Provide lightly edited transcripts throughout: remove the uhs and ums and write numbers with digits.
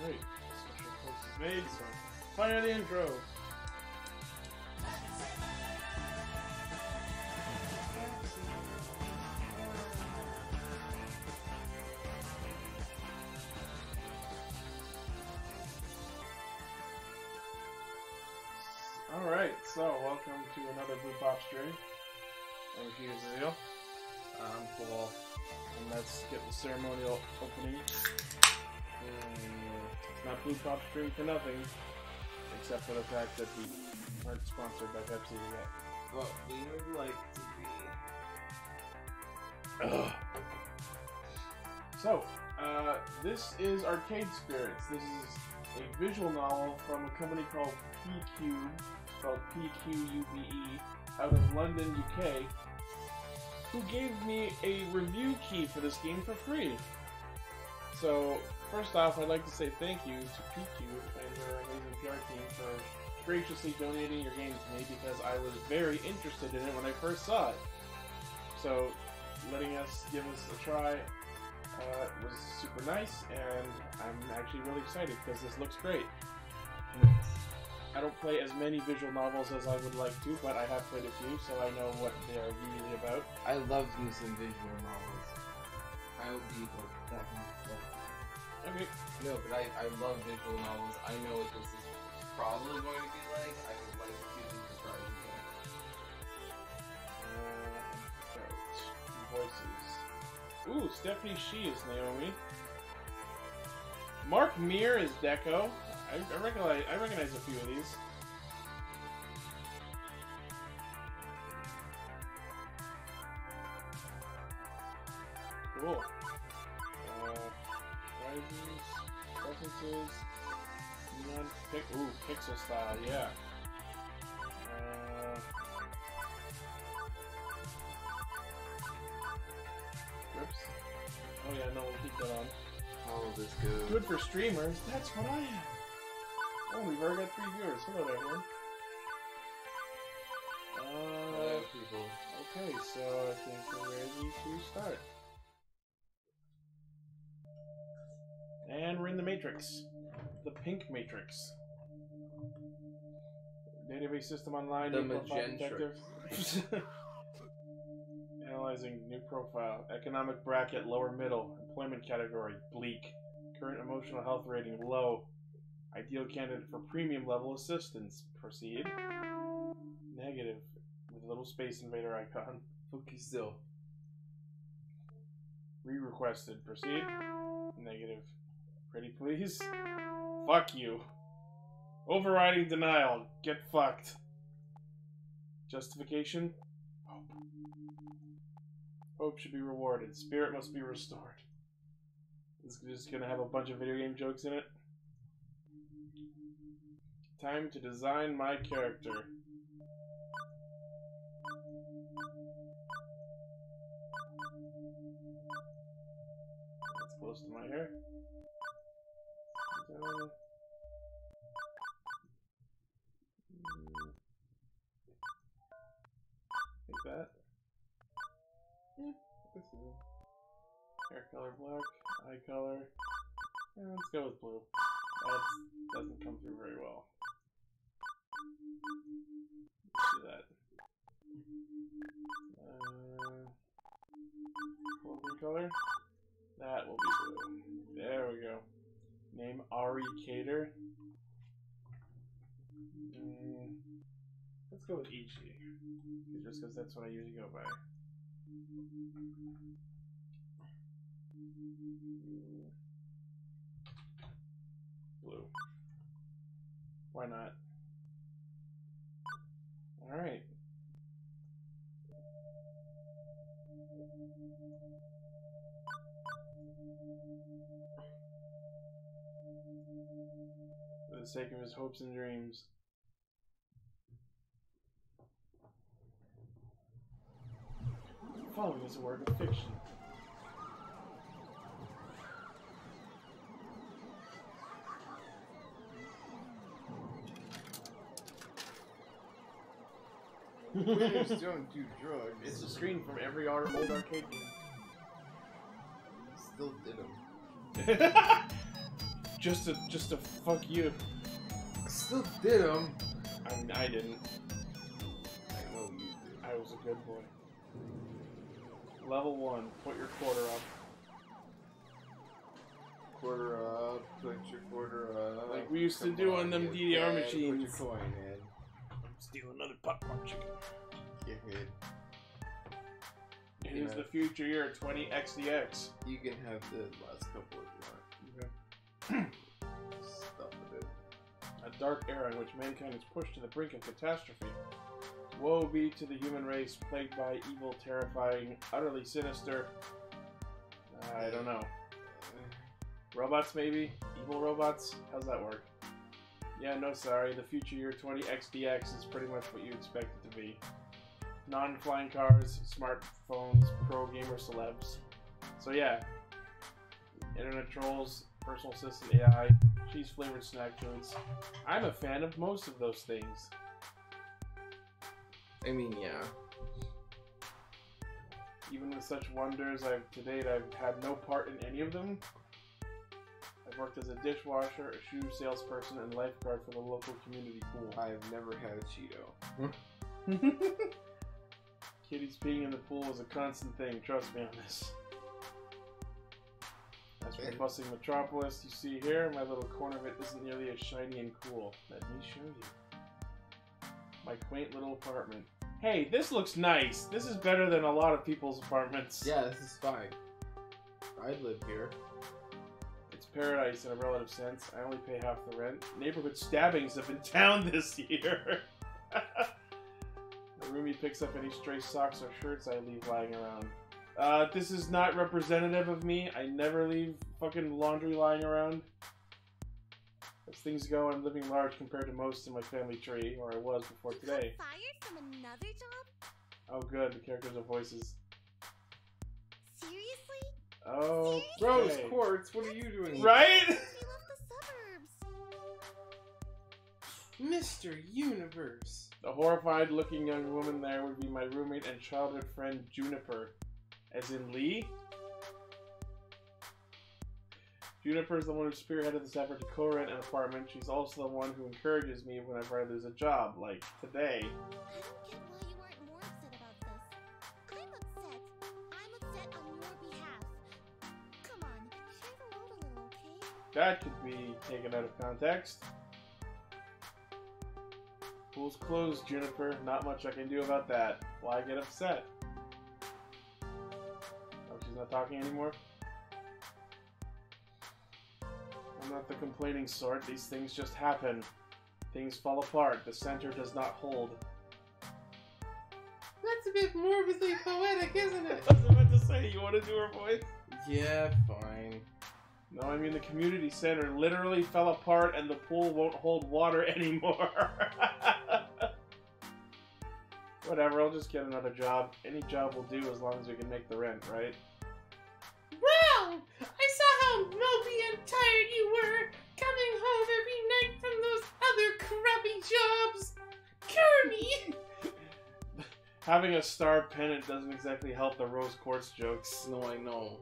Alright, special post is made, so fire the intro! Alright, so welcome to another BluePopStream. I'm Zio. I'm Paul. And let's get the ceremonial opening. It's not BluePopStream for nothing, except for the fact that we aren't sponsored by Pepsi yet. Well, we would like to be. Ugh. So, this is Arcade Spirits. This is a visual novel from a company called PQ, spelled PQUBE, out of London, UK, who gave me a review key for this game for free. So, first off, I'd like to say thank you to PQ and their amazing PR team for graciously donating your game to me, because I was very interested in it when I first saw it. So, letting us give us a try was super nice, and I'm actually really excited because this looks great. I don't play as many visual novels as I would like to, but I have played a few, so I know what they are usually about. I love me some visual novels. I will be that much. Okay. No, but I love visual novels. I know what this is probably going to be like. I would like to be surprised About voices. Ooh, Stephanie She is Naomi. Mark Meir is Deco. I recognize a few of these. Cool. Rises, preferences, neon pixel style, yeah. Whoops. Oh yeah, no, we'll keep that on. How will this go? Good for streamers. That's what I am. Oh, we've already got 3 viewers. Hello there, everyone. Hello, people. Okay, so I think we're ready to start. And we're in the Matrix. The pink Matrix. Database system online. The new profile Magentrix. detective. Analyzing new profile. Economic bracket, lower middle. Employment category, bleak. Current emotional health rating, low. Ideal candidate for premium level assistance. Proceed. Negative. With a little space invader icon. Okay, so. Re-requested. Proceed. Negative. Pretty please? Fuck you. Overriding denial. Get fucked. Justification? Hope. Hope should be rewarded. Spirit must be restored. This is just gonna have a bunch of video game jokes in it. Time to design my character. That's close to my hair. Like that. Yeah, this is it. Hair color black, eye color. Yeah, let's go with blue. That doesn't come through very well. Let's do that. Clothing color. That will be blue. There we go. Name Ari Cater. Let's go with Ichi. Just because that's what I usually go by. Blue. Why not? Alright. For the sake of his hopes and dreams. Following is a work of fiction. Winners don't do drugs. It's a screen from every old arcade game. Still did them. Just to fuck you. I still did them. I mean, I didn't. I know you did. I was a good boy. Level 1. Put your quarter up. Quarter up. Put your quarter up. Like we used to do on them DDR machines. Put your coin in. Steal another popcorn chicken. Get hit. It is the future year 20XDX. You can have the last couple if you want. Stuff with it. A dark era in which mankind is pushed to the brink of catastrophe. Woe be to the human race, plagued by evil, terrifying, utterly sinister. I don't know. Robots, maybe? Evil robots? How's that work? Yeah, no, sorry. The future year 20XDX is pretty much what you expect it to be. Non-flying cars, smartphones, pro gamer celebs. So yeah, internet trolls, personal assistant AI, cheese-flavored snack foods. I'm a fan of most of those things. I mean, yeah. Even with such wonders, to date I've had no part in any of them. I've worked as a dishwasher, a shoe salesperson, and lifeguard for the local community pool. I've never had a Cheeto. Kitties peeing in the pool is a constant thing, trust me on this. As for bustling Metropolis, you see here, my little corner of it isn't nearly as shiny and cool. Let me show you. My quaint little apartment. Hey, this looks nice! This is better than a lot of people's apartments. Yeah, this is fine. I'd live here. It's paradise in a relative sense. I only pay half the rent. Neighborhood stabbings have been down this year. The roomie picks up any stray socks or shirts I leave lying around. This is not representative of me. I never leave fucking laundry lying around. As things go, I'm living large compared to most in my family tree, or I was before today. Fired from another job? Oh good, the characters are voices. Seriously? Oh, Rose Quartz, what are you doing? Right? We left the suburbs. Mr. Universe. The horrified-looking young woman there would be my roommate and childhood friend Juniper. As in Lee? Juniper is the one who spearheaded this effort to co-rent an apartment. She's also the one who encourages me whenever I lose a job, like today. I don't get why you aren't more upset about this. I'm upset. I'm upset on your behalf. Come on, share the load a little, okay? That could be taken out of context. Pool's closed, Juniper. Not much I can do about that. Why get upset? Oh, she's not talking anymore? I'm not the complaining sort. These things just happen. Things fall apart. The center does not hold. That's a bit morbidly poetic, isn't it? I was about to say, you want to do her voice? Yeah, fine. No, I mean the community center literally fell apart and the pool won't hold water anymore. Whatever, I'll just get another job. Any job will do as long as we can make the rent, right? Wow! I saw how mopey and tired you were coming home every night from those other crappy jobs. Kirby! Having a star pennant doesn't exactly help the rose quartz jokes. No, I know.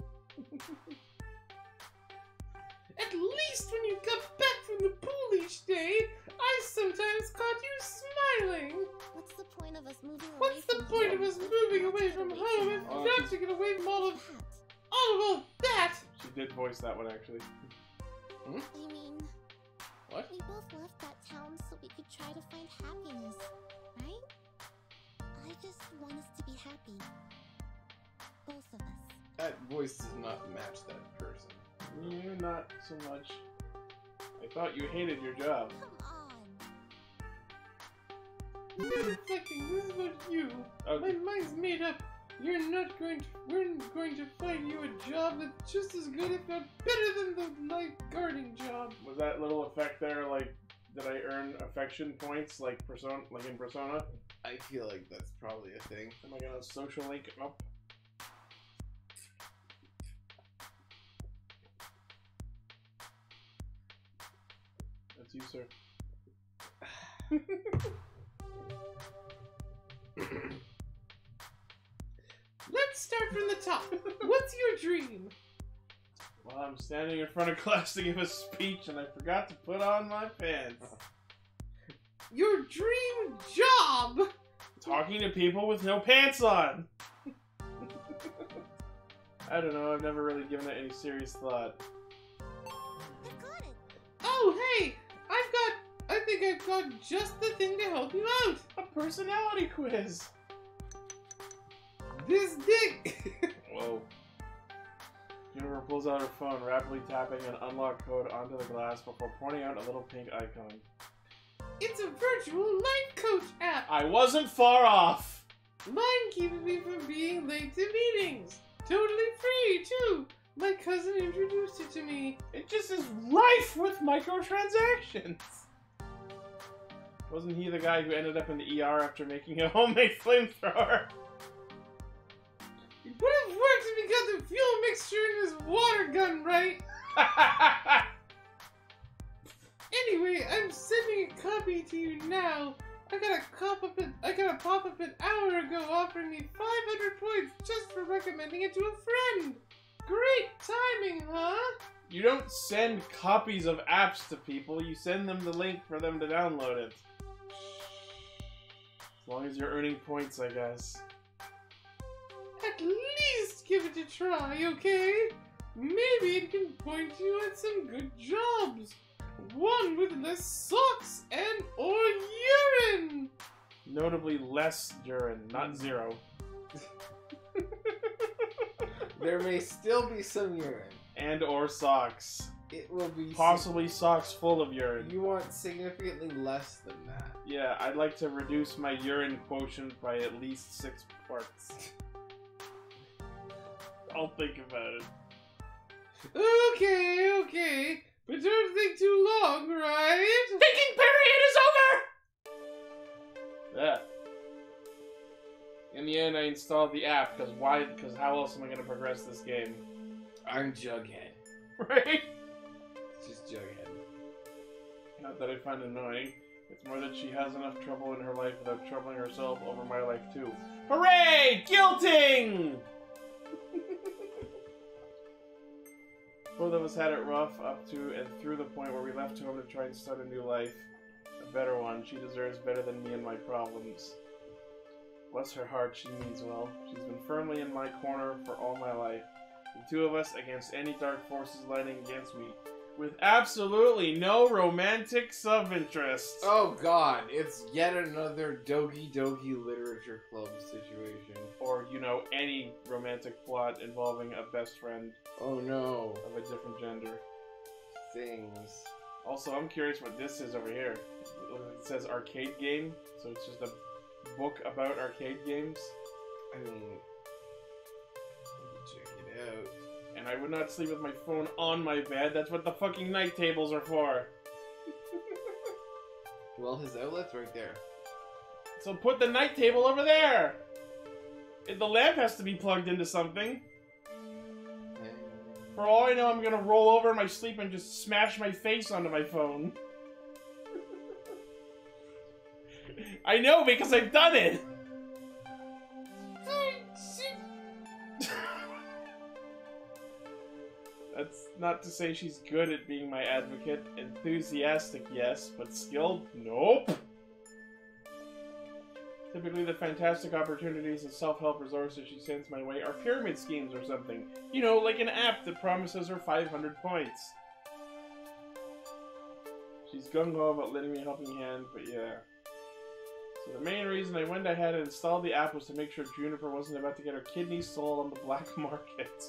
At least when you got back from the pool each day, I sometimes caught you smiling. What's the point of us moving away What's the from point home? of us moving away from home if not to get away from all of that? She did voice that one, actually. I mean, What? we both left that town so we could try to find happiness, right? I just want us to be happy. Both of us. That voice does not match that person. Yeah, not so much. I thought you hated your job. Come on. I'm reflecting, this is about you. Okay. My mind's made up. We're going to find you a job that's just as good, if not better than the lifeguarding job. Was that little effect there, like, did I earn affection points, like in Persona? I feel like that's probably a thing. Am I gonna social link up? That's you, sir. Let's start from the top. What's your dream? Well, I'm standing in front of class to give a speech and I forgot to put on my pants. Your dream job! Talking to people with no pants on! I don't know, I've never really given it any serious thought. I got it. Oh, hey! I think I've got just the thing to help you out! A personality quiz! This dick! Whoa. Jennifer pulls out her phone, rapidly tapping an unlock code onto the glass before pointing out a little pink icon. It's a virtual life coach app! I wasn't far off! Mine keeps me from being late to meetings! Totally free, too! My cousin introduced it to me. It just is rife with microtransactions! Wasn't he the guy who ended up in the ER after making a homemade flamethrower? It would have worked if he got the fuel mixture in his water gun right. Anyway, I'm sending a copy to you now. I got a pop-up an hour ago offering me 500 points just for recommending it to a friend. Great timing, huh? You don't send copies of apps to people, you send them the link for them to download it. As long as you're earning points, I guess. At least give it a try, okay? Maybe it can point you at some good jobs. One with less socks and or urine. Notably less urine, not zero. There may still be some urine. And or socks. It will be Possibly socks full of urine. You want significantly less than that. Yeah, I'd like to reduce my urine quotient by at least 6 parts. I'll think about it. Okay. But don't think too long, right? Thinking period is over! Yeah. In the end, I installed the app, because why? Because how else am I going to progress this game? I'm Jughead. Right? It's just Jughead. Not that I find it annoying. It's more that she has enough trouble in her life without troubling herself over my life, too. Hooray! Guilting! Both of us had it rough up to and through the point where we left home to try and start a new life. A better one. She deserves better than me and my problems. Bless her heart, she means well. She's been firmly in my corner for all my life. The two of us against any dark forces lighting against me. With absolutely no romantic sub-interest. Oh god, it's yet another Doki Doki Literature Club situation. Or, you know, any romantic plot involving a best friend Oh no. of a different gender. Things. Also, I'm curious what this is over here. It says arcade game, so it's just a book about arcade games. I mean, let me check it out. And I would not sleep with my phone on my bed. That's what the fucking night tables are for. Well, his outlet's right there. So put the night table over there. The lamp has to be plugged into something. For all I know, I'm gonna roll over in my sleep and just smash my face onto my phone. I know, because I've done it! That's not to say she's good at being my advocate. Enthusiastic, yes, but skilled? Nope! Typically, the fantastic opportunities and self-help resources she sends my way are pyramid schemes or something. You know, like an app that promises her 500 points. She's gung-ho about lending me a helping hand, but yeah. So the main reason I went ahead and installed the app was to make sure Juniper wasn't about to get her kidneys sold on the black market.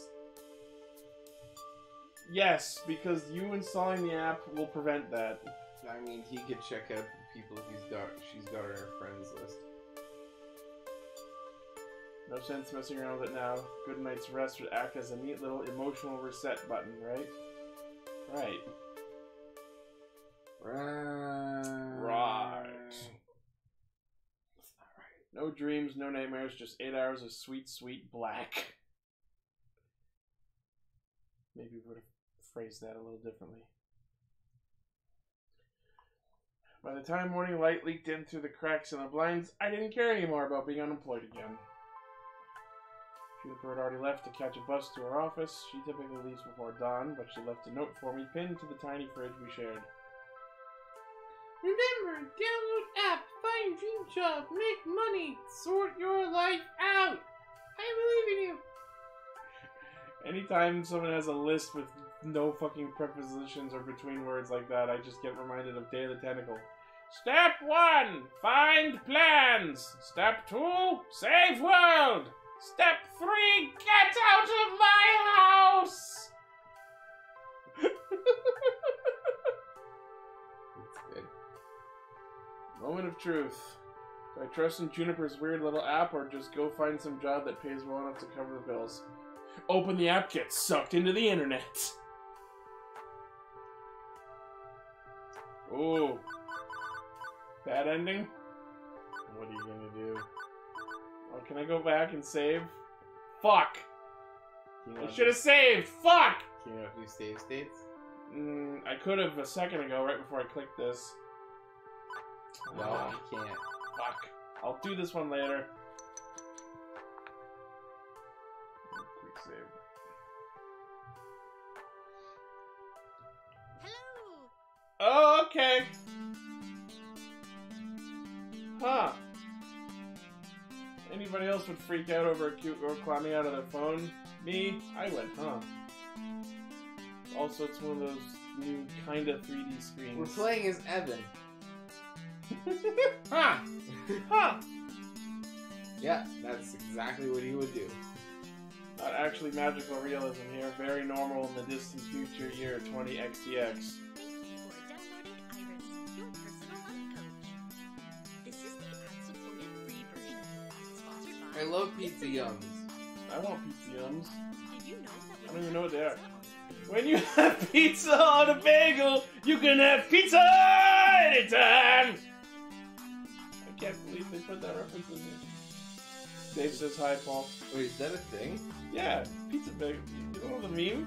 Yes, because you installing the app will prevent that. I mean, he could check out the people she's got on her friends list. No sense messing around with it now. Good night's rest would act as a neat little emotional reset button, right? Right. Right. That's not right. No dreams, no nightmares, just 8 hours of sweet, sweet black. Maybe we would have phrased that a little differently. By the time morning light leaked in through the cracks in the blinds, I didn't care anymore about being unemployed again. Juniper had already left to catch a bus to her office. She typically leaves before dawn, but she left a note for me pinned to the tiny fridge we shared. Remember, download app, find dream job, make money, sort your life out. I believe in you. Anytime someone has a list with no fucking prepositions or between words like that, I just get reminded of Day of the Tentacle. Step 1, find plans. Step 2, save world. Step 3, get out of my house. It's good. Moment of truth. Do I trust in Juniper's weird little app or just go find some job that pays well enough to cover the bills? Open the app, get sucked into the internet. Ooh. Bad ending? What are you gonna do? Oh, can I go back and save? Fuck! I should have saved! Fuck! Can you know if you save states? I could have a second ago, right before I clicked this. No, you can't. Fuck. I'll do this one later. Quick save. Hello! Oh, okay. Huh. Anybody else would freak out over a cute girl climbing out of their phone? Me? I went, huh. Also, it's one of those new kind of 3D screens. We're playing as Evan. Huh! Huh! Yeah, that's exactly what he would do. Not actually magical realism here. Very normal in the distant future year 20 XDX. Thank you for downloading Iris, your personal life coach. This is the ad-supported free version. Sponsored by... I love Pizza Yums. I want pizza yums. Did you know that I don't even know what they are. When you have pizza on a bagel, you can have pizza anytime! I can't believe they put that reference in here. Dave says hi, Paul. Wait, is that a thing? Yeah, pizza bagel. You don't know the meme?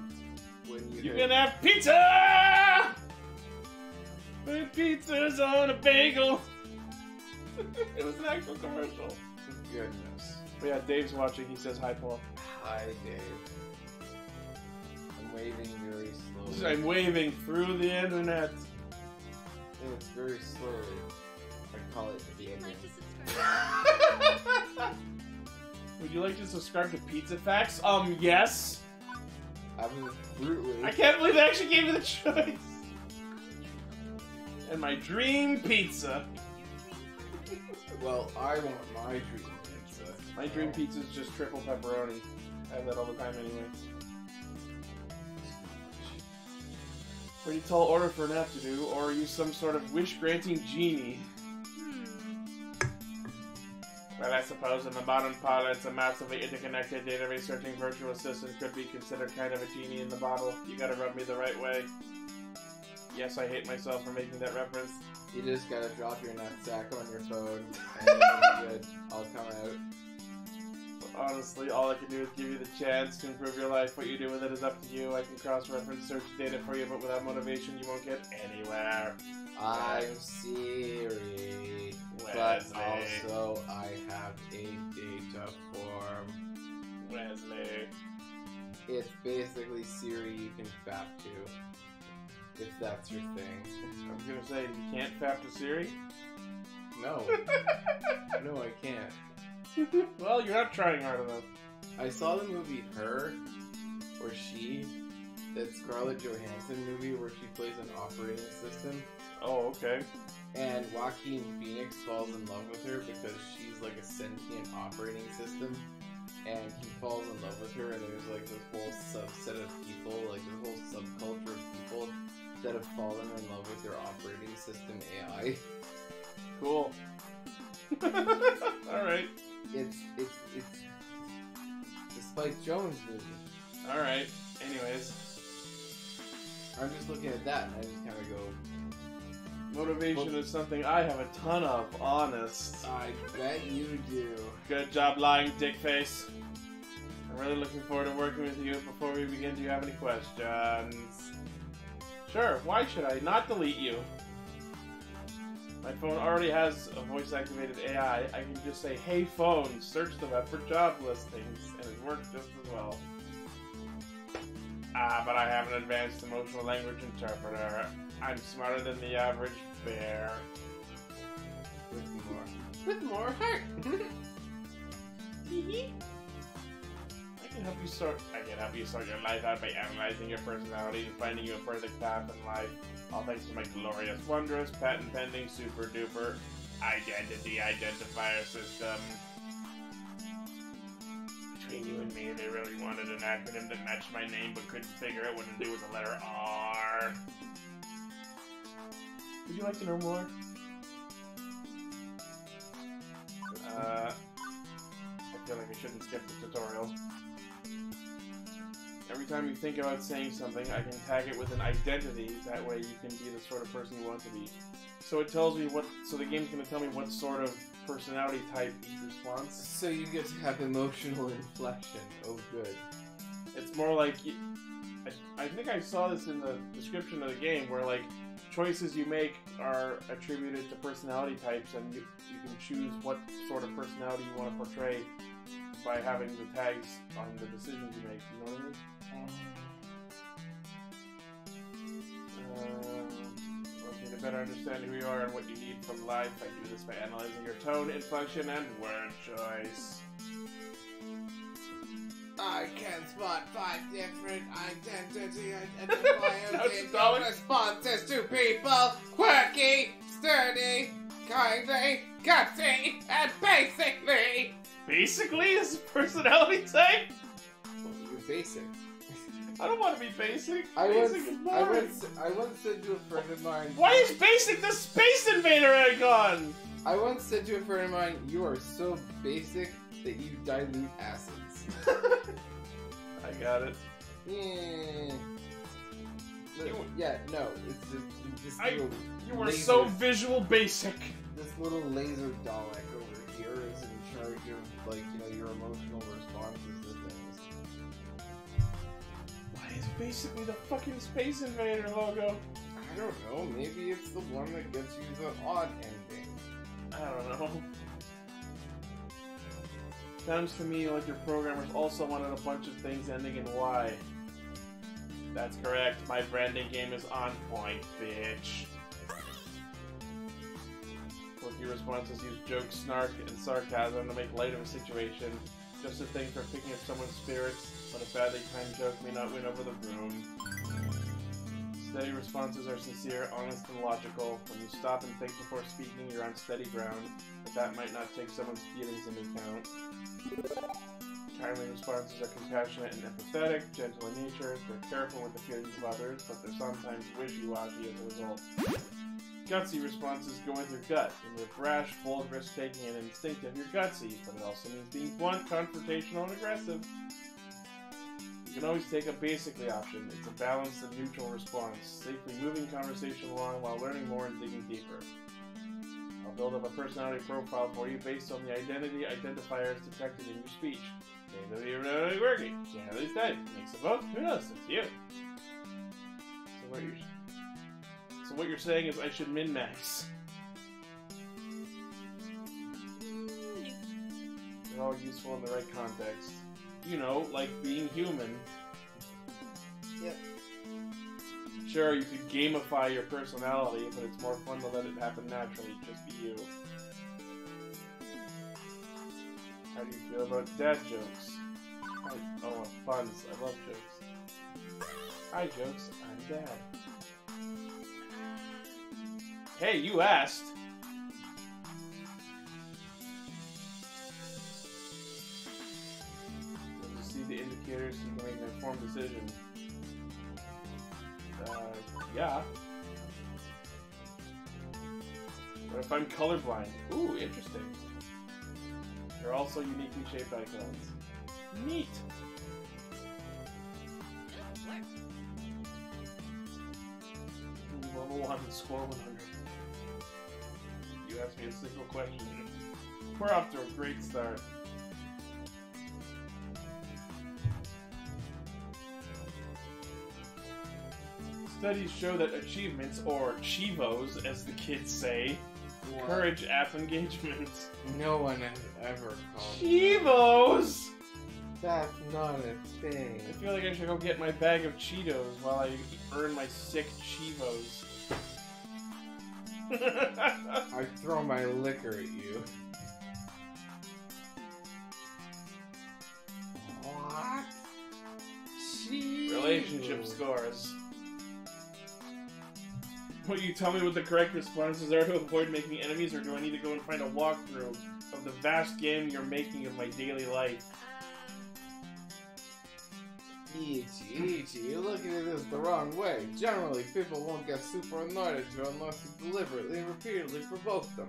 When You can have pizza! My pizza's on a bagel! It was an actual commercial. Goodness. But yeah, Dave's watching. He says hi, Paul. Hi, Dave. I'm waving very slowly. I'm waving through the internet. And it's very slowly. I call it the you'd ending. like to subscribe. Would you like to subscribe to Pizza Facts? Yes. Absolutely. I can't believe they actually gave me the choice. And my dream pizza. Well, I want my dream pizza. My dream pizza is just triple pepperoni. I have that all the time anyway. Pretty tall order for an app to do, or are you some sort of wish-granting genie? Well, I suppose in the modern parlance, a massively interconnected data researching virtual assistant could be considered kind of a genie in the bottle. You gotta rub me the right way. Yes, I hate myself for making that reference. You just gotta drop your nutsack on your phone, and then it'll be good. I'll come out. Honestly, all I can do is give you the chance to improve your life. What you do with it is up to you. I can cross-reference search data for you, but without motivation, you won't get anywhere. I'm Siri, but Wesley. also I have a data form. Wesley. It's basically Siri you can fap to, if that's your thing. I was gonna say, you can't fap to Siri? No. No, I can't. Well, you're not trying hard enough. I saw the movie Her, or She, that Scarlett Johansson movie where she plays an operating system. Oh, okay. And Joaquin Phoenix falls in love with her because she's like a sentient operating system. And he falls in love with her, and there's like this whole subset of people, like this whole subculture of people that have fallen in love with their operating system AI. Cool. Alright. It's the Spike Jones movie. Alright. Anyways. I'm just looking at that and I just kind of go, Motivation is something I have a ton of, honest. I bet you do. Good job lying, dickface. I'm really looking forward to working with you. Before we begin, do you have any questions? Sure, why should I not delete you? My phone already has a voice-activated AI. I can just say, "Hey phone, search the web for job listings," and it works just as well. Ah, but I have an advanced emotional language interpreter. I'm smarter than the average bear. With more heart. I can help you sort your life out by analyzing your personality and finding you a perfect path in life. All thanks to my glorious, wondrous, patent-pending, super-duper identity identifier system. Between you and me, they really wanted an acronym that matched my name but couldn't figure out what to do with the letter R. Would you like to know more? I feel like I shouldn't skip the tutorial. Every time you think about saying something, I can tag it with an identity. That way you can be the sort of person you want to be. So it tells me what, so the game's going to tell me what sort of personality type each response. So you get to have emotional inflection. Oh, good. It's more like, I think I saw this in the description of the game, where like, choices you make are attributed to personality types, and you can choose what sort of personality you want to portray by having the tags on the decisions you make. You know what I mean? Okay, to better understand who you are and what you need from life, I do this by analyzing your tone, inflection, and word choice. I can spot 5 different identity identifiers No, in responses to people. Quirky, sturdy, kindly, gutsy, and basically. Basically, is a personality type? Well, you're basic. I don't want to be basic. I Basic is boring. once said to a friend of mine. Why is basic the Space Invader icon? I once said to a friend of mine, "You are so basic that you dilute acids." I got it. Yeah. Yeah, no, it's just this little. You were laser, so visual basic. This little laser Dalek over here is in charge of, like, you know, your emotional responses to things. Why is basically the fucking Space Invader logo? I don't know. Maybe it's the one that gets you the odd ending. I don't know. Sounds to me like your programmers also wanted a bunch of things ending in Y. That's correct. My branding game is on point, bitch. Quirky responses use jokes, snark, and sarcasm to make light of a situation. Just a thing for picking up someone's spirits, but a badly timed joke may not win over the room. Steady responses are sincere, honest, and logical. When you stop and think before speaking, you're on steady ground, but that might not take someone's feelings into account. Kindly responses are compassionate and empathetic, gentle in nature. They're careful with the feelings of others, but they're sometimes wishy-washy as a result. Gutsy responses go with your gut. When you're brash, bold, risk-taking, and instinctive, you're gutsy, but it also means being blunt, confrontational, and aggressive. You can always take a basically option. It's a balanced and neutral response, safely moving conversation along while learning more and digging deeper. I'll build up a personality profile for you based on the identity identifiers detected in your speech. Maybe you're really quirky, generally type, mix of both, who knows, it's you. So what you're saying is I should min-max. They're all useful in the right context. You know, like being human. Yep. Sure, you could gamify your personality, but it's more fun to let it happen naturally, just be you. How do you feel about dad jokes? Oh, puns. I love jokes. Hi, jokes. I'm Dad. Hey, you asked! See the indicators so you can make an informed decision. Yeah. What if I'm colorblind? Ooh, interesting. They're also uniquely shaped icons. Neat! Level 1, score 100. You asked me a single question. We're off to a great start. Studies show that achievements, or chivos as the kids say, encourage app engagements. No one has ever called Chivos! That's not a thing. I feel like I should go get my bag of Cheetos while I earn my sick Chivos. I throw my liquor at you. What? Relationship scores. Will you tell me what the correct responses are to avoid making enemies, or do I need to go and find a walkthrough of the vast game you're making of my daily life? Ichi, you're looking at this the wrong way. Generally, people won't get super annoyed at you unless you deliberately and repeatedly provoke them.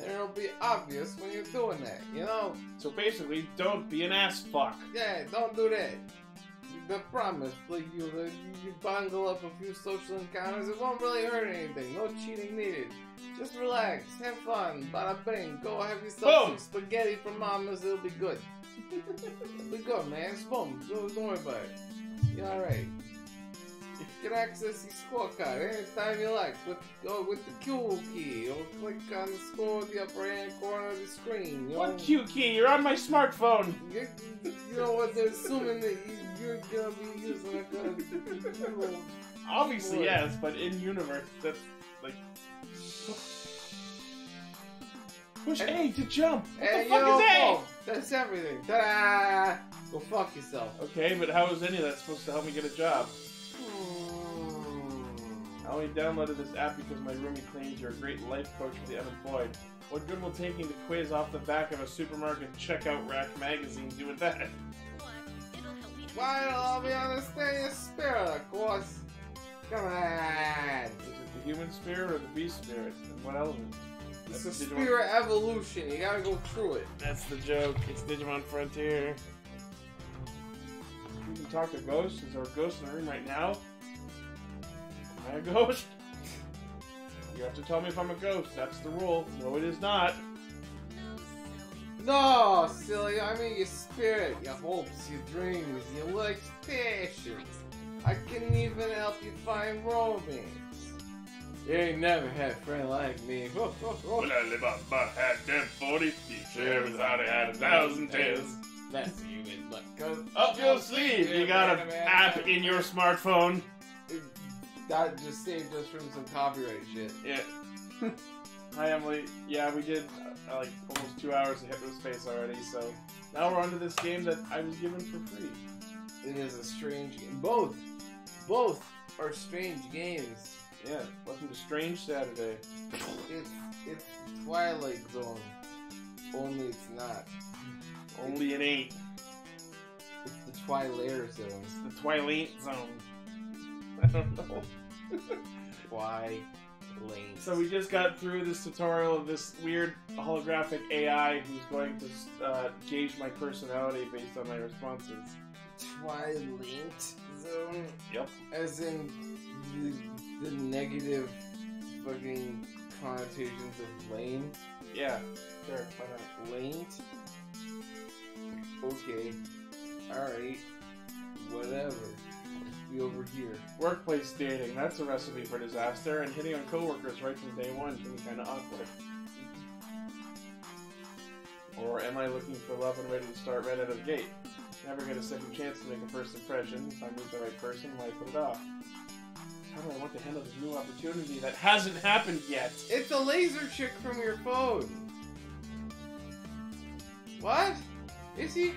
And it'll be obvious when you're doing that, you know? So basically, don't be an ass fuck. Yeah, don't do that. The promise, like you bungle up a few social encounters, it won't really hurt anything. No cheating needed. Just relax, have fun, bada bing, go have yourself some spaghetti from mama's, it'll be good. It'll be good, man. It's boom. Don't worry about it. You're alright. You can access your scorecard anytime you like with the Q key, or click on the score at the upper hand corner of the screen. You What know? Q key? You're on my smartphone. You know what? They're assuming that you're gonna be using like a Obviously, yes, but in universe, that's like. Push A to jump. What the fuck is A? That's everything. Ta-da! Go fuck yourself. Okay, but how is any of that supposed to help me get a job? I only downloaded this app because my roomie claims you're a great life coach for the unemployed. What good will taking the quiz off the back of a supermarket checkout rack magazine do with that? Why it'll all be understand your spirit, of course. Come on. Is it the human spirit or the beast spirit? And what element? It's a spirit evolution. You gotta go through it. That's the joke. It's Digimon Frontier. You can talk to ghosts. Is there a ghost in the room right now? Am I a ghost? You have to tell me if I'm a ghost. That's the rule. No, it is not. No, silly. I mean your spirit, your hopes, your dreams, your expectations. I can even help you find romance. You ain't never had a friend like me. Well, I live on my had them 40 shares without I had 1,000 tails. That's you in luck. Up your sleeve! You got an app in your smartphone. That just saved us from some copyright shit. Yeah. Hi, Emily. Yeah, we did like almost 2 hours of hypnospace already, so now we're onto this game that I was given for free. It is a strange game. Both are strange games. Yeah, welcome to Strange Saturday. It's Twilight Zone. Only it's not. Only it ain't. It's the Twilair Zone. It's the Twilight Zone. I don't know. Twilight. So we just got through this tutorial of this weird holographic AI who's going to gauge my personality based on my responses. Twilight Zone? Yep. As in the negative fucking connotations of lame? Yeah, sure, why not? Lame? Okay. Alright. Whatever. Be over here. Workplace dating, that's a recipe for disaster, and hitting on coworkers right from day one can be kind of awkward. Or am I looking for love and ready to start right out of the gate? Never get a second chance to make a first impression. If I meet the right person, why put it off? How do I want to handle this new opportunity that hasn't happened yet? It's a laser chick from your phone. What? Is he?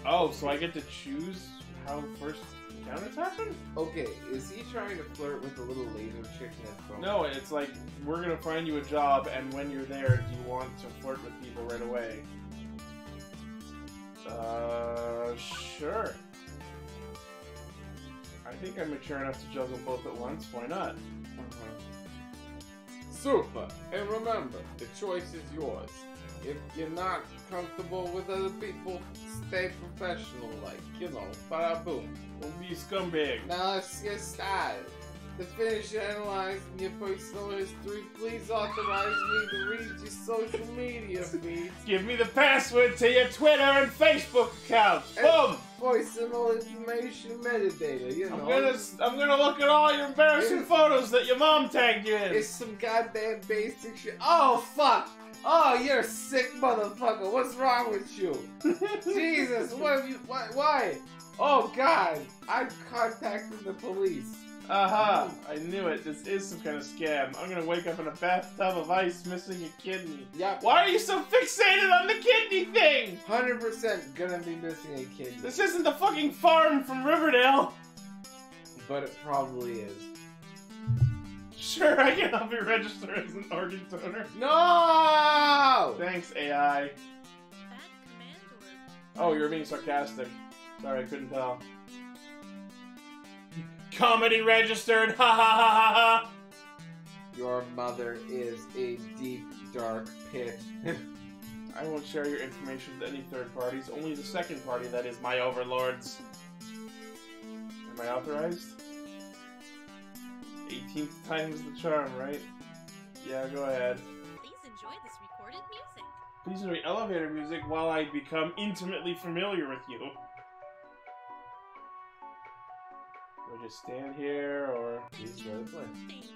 Oh, so I get to choose how first encounters happen? Okay, is he trying to flirt with the little laser chick in his phone? No, it's like, we're gonna find you a job, and when you're there, do you want to flirt with people right away? Sure. I think I'm mature enough to juggle both at once, why not? Super! And remember, the choice is yours. If you're not comfortable with other people, stay professional, like, you know, bada boom. Don't be a scumbag. Now let's get started. To finish analyzing your personal history, please authorize me to read your social media feeds. Give me the password to your Twitter and Facebook accounts. Boom! Personal information metadata, you know. I'm gonna look at all your embarrassing photos that your mom tagged you in. It's some goddamn basic shit. Oh, fuck! Oh, you're a sick motherfucker. What's wrong with you? Jesus, what have you... Why? Oh, God. I'm contacting the police. Aha, I knew it. This is some kind of scam. I'm gonna wake up in a bathtub of ice missing a kidney. Yep. Why are you so fixated on the kidney thing? 100% gonna be missing a kidney. This isn't the fucking farm from Riverdale. But it probably is. Sure, I can help you register as an organ donor. No! Thanks, AI. Bad command Oh, you're being sarcastic. Sorry, I couldn't tell. Comedy registered! Ha ha ha ha ha! Your mother is a deep, dark pit. I won't share your information with any third parties, only the second party, that is, my overlords. Am I authorized? 18th time's the charm, right? Yeah, go ahead. Please enjoy this recorded music. Please enjoy elevator music while I become intimately familiar with you. Do I just stand here, or... Please go to play. Thank you.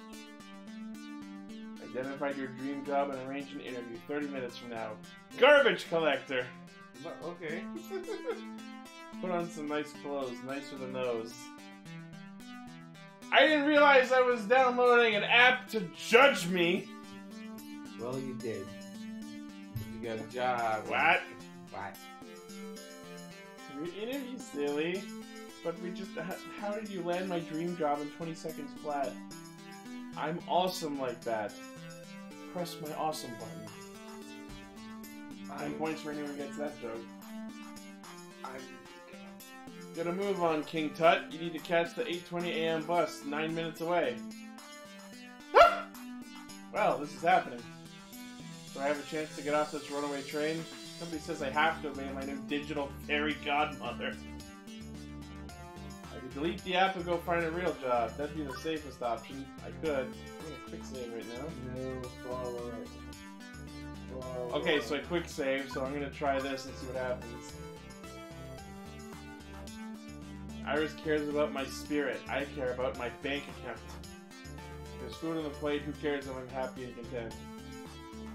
Identified your dream job and arrange an interview 30 minutes from now. Garbage collector! Okay. Put on some nice clothes, nicer than those. I didn't realize I was downloading an app to judge me! Well, you did. You got a job. What? What? Your interview, silly. But we just... How did you land my dream job in 20 seconds flat? I'm awesome like that. Press my awesome button. 10 points for anyone who gets that joke. Gotta move on, King Tut. You need to catch the 8:20 a.m. bus 9 minutes away. Well, this is happening. Do I have a chance to get off this runaway train? Somebody says I have to obey my new digital fairy godmother. I could delete the app and go find a real job. That'd be the safest option. I could. I'm gonna quick save right now. No, follow it. Follow Okay, it. so I quick save, so I'm gonna try this and see what happens. Iris cares about my spirit. I care about my bank account. There's food on the plate. Who cares if I'm happy and content?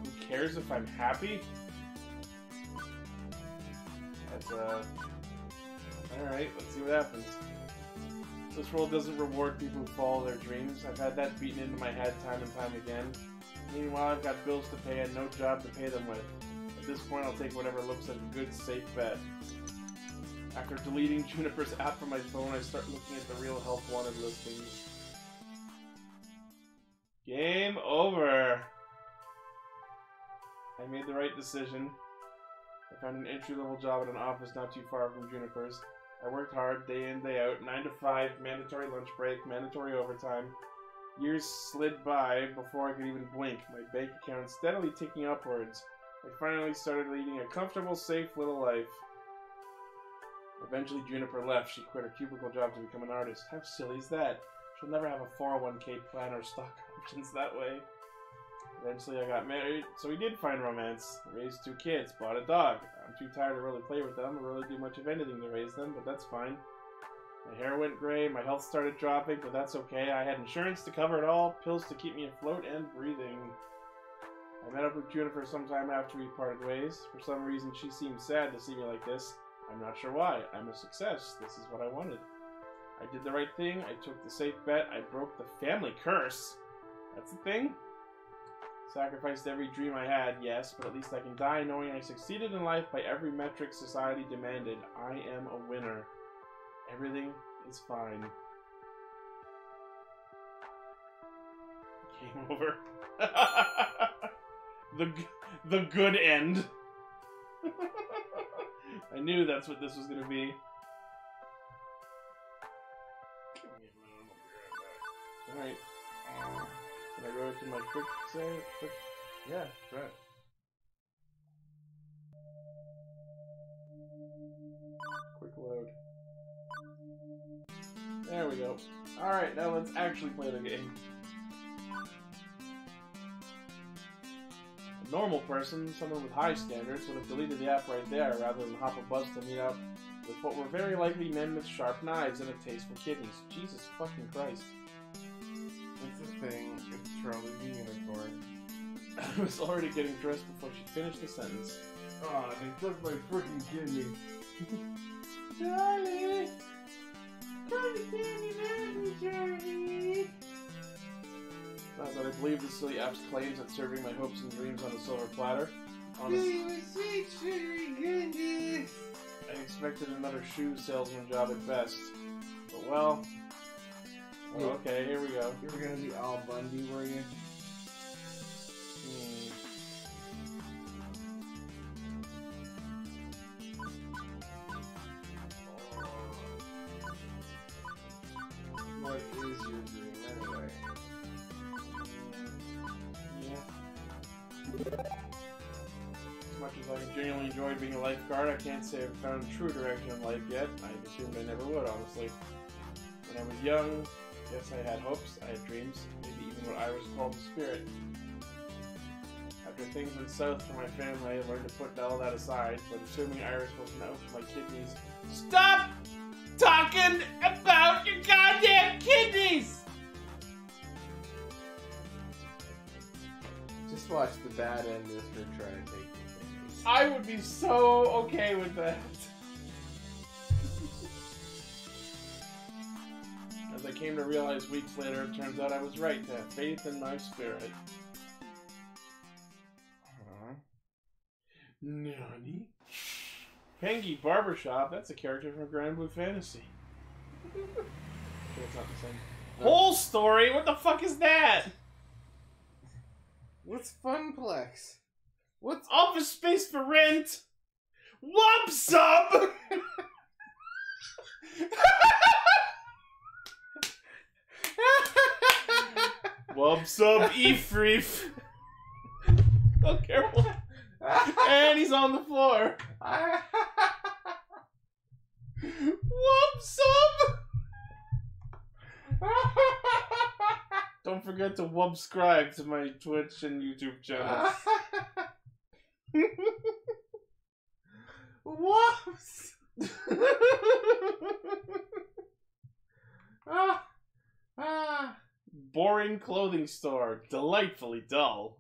Who cares if I'm happy? That's, alright, let's see what happens. This world doesn't reward people who follow their dreams. I've had that beaten into my head time and time again. Meanwhile, I've got bills to pay and no job to pay them with. At this point, I'll take whatever looks like a good, safe bet. After deleting Juniper's app from my phone, I start looking at the real help wanted listings. Game over. I made the right decision. I found an entry-level job at an office not too far from Juniper's. I worked hard, day in, day out, 9 to 5, mandatory lunch break, mandatory overtime. Years slid by before I could even blink, my bank account steadily ticking upwards. I finally started leading a comfortable, safe little life. Eventually Juniper left. She quit her cubicle job to become an artist. How silly is that? She'll never have a 401k plan or stock options that way. Eventually I got married, so we did find romance. Raised 2 kids, bought a dog. I'm too tired to really play with them or really do much of anything to raise them, but that's fine. My hair went gray, my health started dropping, but that's okay. I had insurance to cover it all, pills to keep me afloat and breathing. I met up with Juniper sometime after we parted ways. For some reason she seemed sad to see me like this. I'm not sure why. I'm a success. This is what I wanted. I did the right thing. I took the safe bet. I broke the family curse. That's the thing? Sacrificed every dream I had, yes, but at least I can die knowing I succeeded in life by every metric society demanded. I am a winner. Everything is fine. Game over. the good end. I knew that's what this was gonna be. Alright. Can I go to my quick save? Yeah, right. Quick load. There we go. Alright, now let's actually play the game. A normal person, someone with high standards, would have deleted the app right there rather than hop a bus to meet up with what were very likely men with sharp knives and a taste for kidneys. Jesus fucking Christ. It's a thing. It's Charlie the Unicorn. I was already getting dressed before she finished the sentence. Aw, they took my freaking kidney. Charlie! Come to candy man, Charlie! Not that I believe the silly app's claims at serving my hopes and dreams on a silver platter. Honestly, sweet sugary goodness. I expected another shoe salesman job at best. But well... Oh, okay, here we go. You were gonna be Al Bundy, were you? What is your dream anyway? Yeah. As much as I genuinely enjoyed being a lifeguard, I can't say I've found a true direction in life yet. I assumed I never would, honestly. When I was young, yes, I had hopes, I had dreams, maybe even what Iris called the spirit. After things went south for my family, I learned to put all that aside, but assuming Iris wasn't out for my kidneys... STOP TALKING ABOUT YOUR GODDAMN KIDNEYS! Just watch the bad end of her try to take your kidneys. I would be so okay with that. As I came to realize weeks later, it turns out I was right to have faith in my spirit. Nani? Pengy Barbershop, that's a character from Grand Blue Fantasy. It's not the same. Whole story? What the fuck is that? What's Funplex? What's Office Space for Rent? Wump Sub! Wump Sub Efreef. Oh, careful. And he's on the floor. Wump Sub! Don't forget to subscribe to my Twitch and YouTube channels. Whoops! Boring clothing store. Delightfully dull.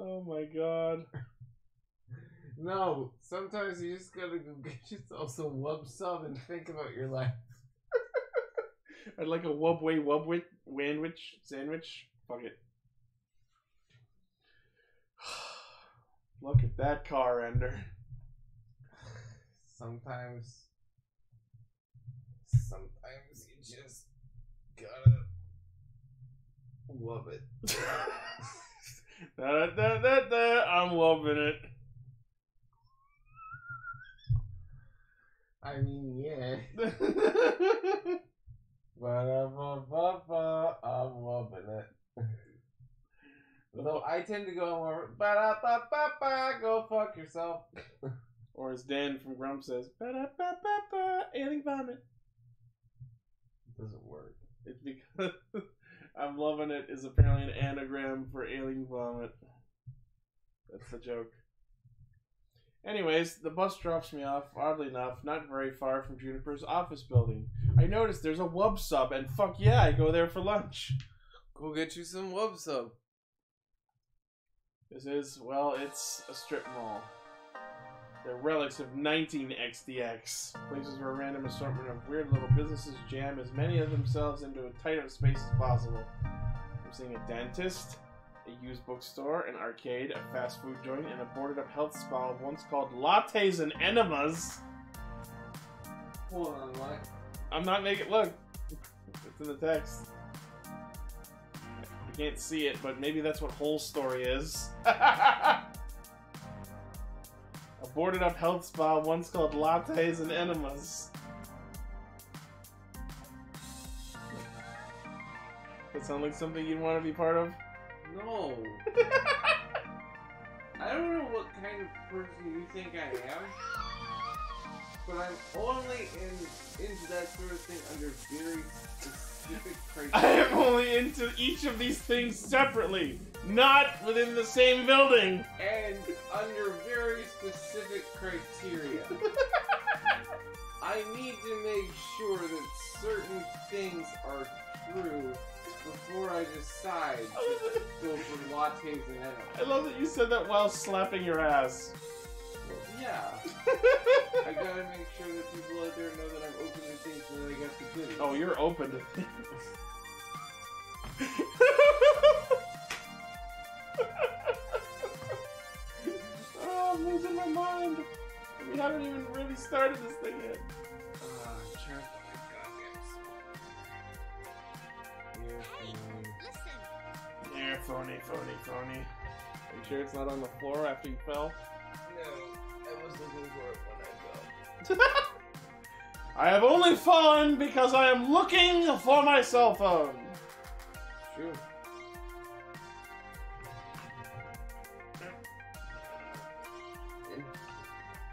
Oh my god. No, sometimes you just gotta go get yourself some wub sub and think about your life. I'd like a wubway wubwit wandwich sandwich. Fuck it. Look at that car ender. Sometimes you just gotta love it. I'm loving it. I mean, yeah. I'm loving it. Though I tend to go more, go fuck yourself. Or as Dan from Grump says, alien vomit. It doesn't work. It's because I'm loving it is apparently an anagram for alien vomit. That's the joke. Anyways, the bus drops me off, oddly enough, not very far from Juniper's office building. I noticed there's a wub sub, and fuck yeah, I go there for lunch. Go get you some wub sub. This is, well, it's a strip mall. They're relics of 19XDX. Places where a random assortment of weird little businesses jam as many of themselves into as tight of a space as possible. I'm seeing a dentist, a used bookstore, an arcade, a fast food joint, and a boarded up health spa once called Lattes and Enemas. Hold on, what? I'm not making, look, it's in the text. You can't see it, but maybe that's what whole story is. A boarded up health spa once called Lattes and Enemas. That sound like something you'd want to be part of? No. I don't know what kind of person you think I am, but I'm only into that sort of thing under very specific criteria. I am only into each of these things separately, not within the same building. And under very specific criteria. I need to make sure that certain things are true before I decide to go for lattes and edibles. I love that you said that while slapping your ass. Well, yeah. I gotta make sure that people out there know that I'm open to things when I get the goodies. Oh, you're open to things. Oh, I'm losing my mind. We haven't even really started this thing yet. Check my goddamn Hey, listen. Yeah, phony. Are you sure it's not on the floor after you fell? No, I was looking for it when I fell. I have only fallen because I am looking for my cell phone. True.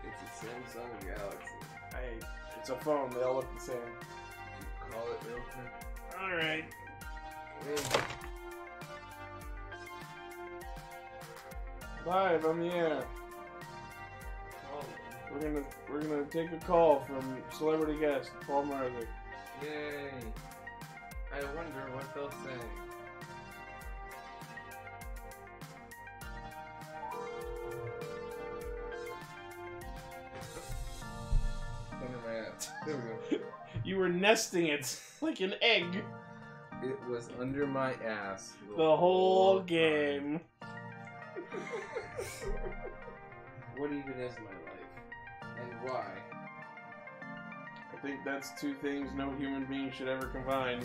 It's a Samsung Galaxy. Hey, it's a phone. They all look the same. Call it real quick. Alright. Live on the air. We're gonna take a call from celebrity guest Paul Marzik. Yay! I wonder what they'll say. Under my ass. There we go. You were nesting it like an egg It was under my ass the whole time. game. What even is my life? And why? I think that's two things no human being should ever combine.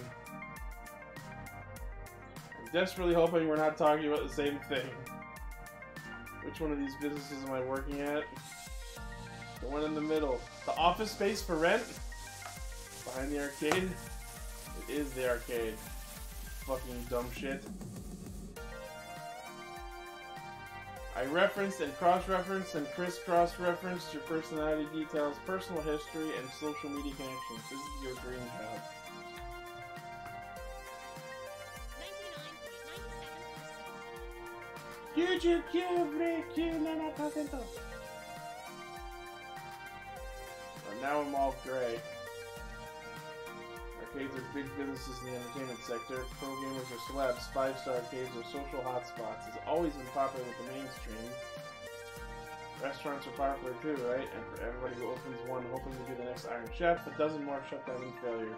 I'm desperately hoping we're not talking about the same thing. Which one of these businesses am I working at? The one in the middle. The office space for rent? Behind the arcade? It is the arcade. Fucking dumb shit. I referenced and cross-referenced and criss-cross-referenced your personality details, personal history, and social media connections. This is your dream job. 99.97%. Now I'm all gray. Arcades are big businesses in the entertainment sector. Pro gamers are celebs. 5-star arcades are social hotspots. It's always been popular with the mainstream. Restaurants are popular too, right? And for everybody who opens one hoping to be the next Iron Chef, a dozen more shut down in failure.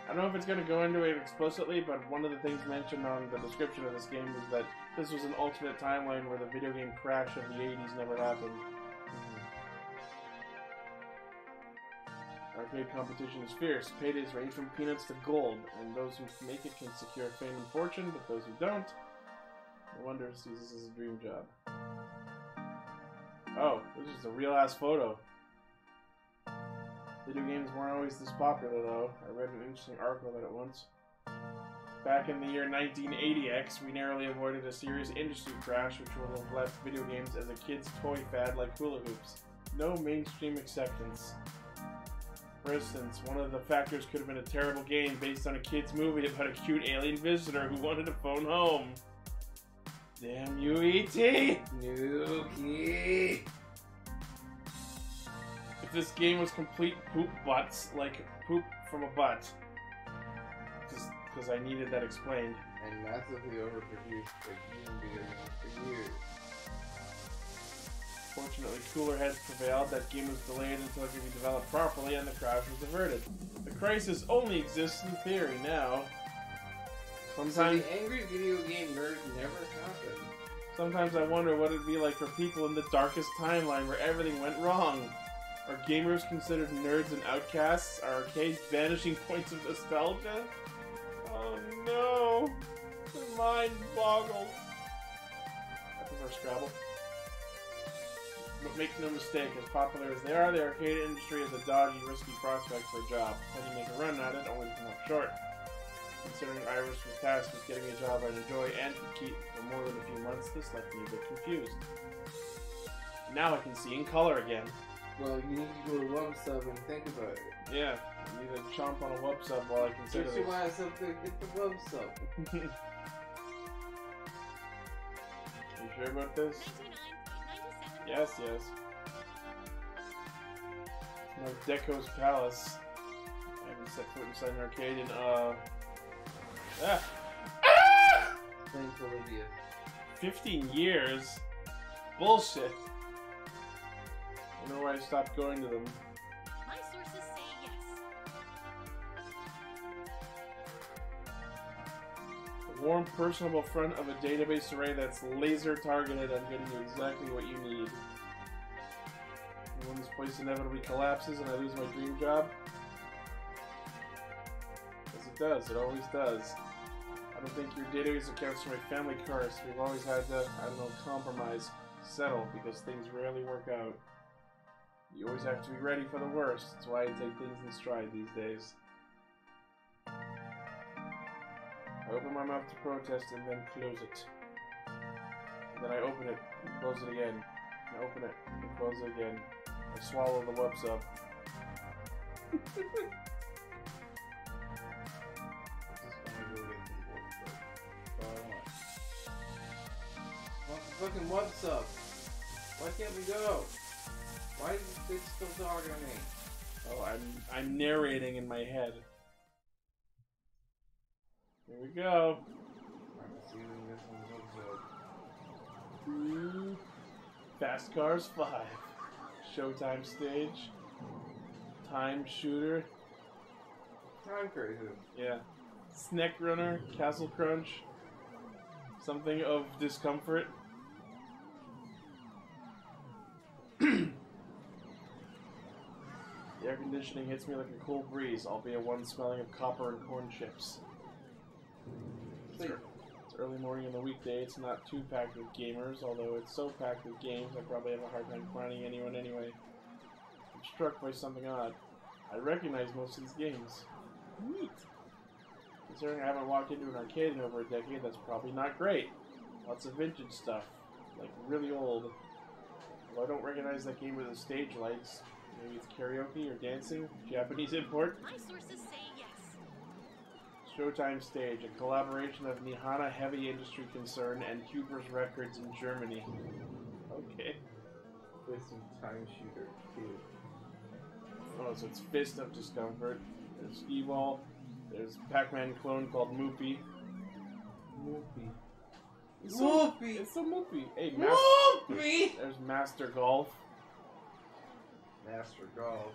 I don't know if it's going to go into it explicitly, but one of the things mentioned on the description of this game is that this was an alternate timeline where the video game crash of the 80s never happened. Arcade competition is fierce. Paydays range from peanuts to gold, and those who make it can secure fame and fortune, but those who don't, no wonder he sees this as a dream job. Oh, this is a real-ass photo. Video games weren't always this popular, though. I read an interesting article about it once. Back in the year 1980X, we narrowly avoided a serious industry crash which would have left video games as a kid's toy fad like hula hoops. No mainstream acceptance. For instance, one of the factors could have been a terrible game based on a kid's movie about a cute alien visitor who wanted to phone home. Damn you, E.T.! Nuki! If this game was complete poop butts, like poop from a butt, just because I needed that explained. And massively overproduced by human beings for years. Fortunately, cooler heads prevailed. That game was delayed until it could be developed properly, and the crash was averted. The crisis only exists in theory now. Sometimes, So the angry video game nerd never happened. sometimes I wonder what it'd be like for people in the darkest timeline where everything went wrong. Are gamers considered nerds and outcasts? Are arcades vanishing points of nostalgia? Oh no! The mind boggles. I prefer Scrabble. But make no mistake, as popular as they are, the arcade industry is a dodgy, risky prospect for a job. Then you make a run at it, only to come up short. Considering Iris was tasked with getting a job I'd enjoy and could keep for more than a few months, this left me a bit confused. Now I can see in color again. Well, you need to go to Wub Sub and think about it. Yeah, I need to chomp on a wub sub while I consider Get this. your ass up there, get the Wub Sub. You sure about this? 99.97. Yes, yes. No Deco's Palace. I haven't set foot inside an arcade in, Thanks, Olivia. 15 years? Bullshit. I don't know why I stopped going to them. My sources say yes. A warm, personable front of a database array that's laser targeted on getting you exactly what you need. And when this place inevitably collapses and I lose my dream job, as it does, it always does. I don't think your database accounts for my family curse. We've always had to, I don't know, compromise, settle, because things rarely work out. You always have to be ready for the worst. That's why I take things in stride these days. I open my mouth to protest and then close it. And then I open it and close it again. I open it and close it again. I swallow the web sub. What's the fucking Wub Sub? Why can't we go? Why is this bitch still talking to me? Oh, I'm narrating in my head. Here we go. I'm assuming this one's Wub Sub. Fast Cars 5. Showtime stage. Time shooter. Time Crisis. Yeah. Snack Runner. Castle Crunch. Something of discomfort. The air conditioning hits me like a cool breeze, albeit one smelling of copper and corn chips. It's early morning in the weekday. It's not too packed with gamers, although it's so packed with games I probably have a hard time finding anyone anyway. I'm struck by something odd. I recognize most of these games. Neat. Considering I haven't walked into an arcade in over a decade, that's probably not great. Lots of vintage stuff, like really old. Although I don't recognize that game with the stage lights. Maybe it's karaoke or dancing? Japanese import? My sources say yes. Showtime Stage, a collaboration of Nihana Heavy Industry Concern and Huber's Records in Germany. Okay. Play some Time Shooter too. Oh, so it's Fist of Discomfort. There's Skee-Ball. There's Pac-Man clone called Moopy. Moopy. It's Moopy! It's so Moopy. Hey, Moopy! There's Master Golf. Master Golf.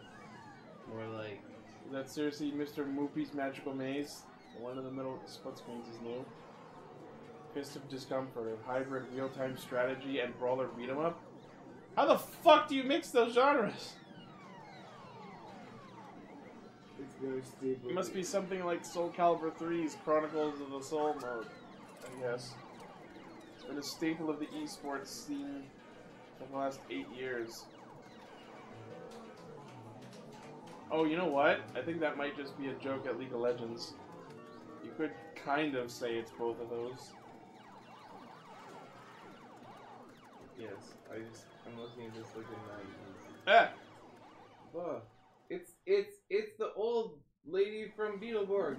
More like... Is that seriously Mr. Moopy's Magical Maze? The one in the middle of the split screens is new. Fist of Discomfort, a hybrid real-time strategy and brawler beat-em-up? How the fuck do you mix those genres? It's very stable. It must be something like Soul Calibur 3's Chronicles of the Soul mode, I guess. It's been a staple of the esports scene for the last 8 years. Oh, you know what? I think that might just be a joke at League of Legends. You could kind of say it's both of those. Yes, I'm looking at this like a 90s. Ah! Oh, it's the old lady from Beetleborgs.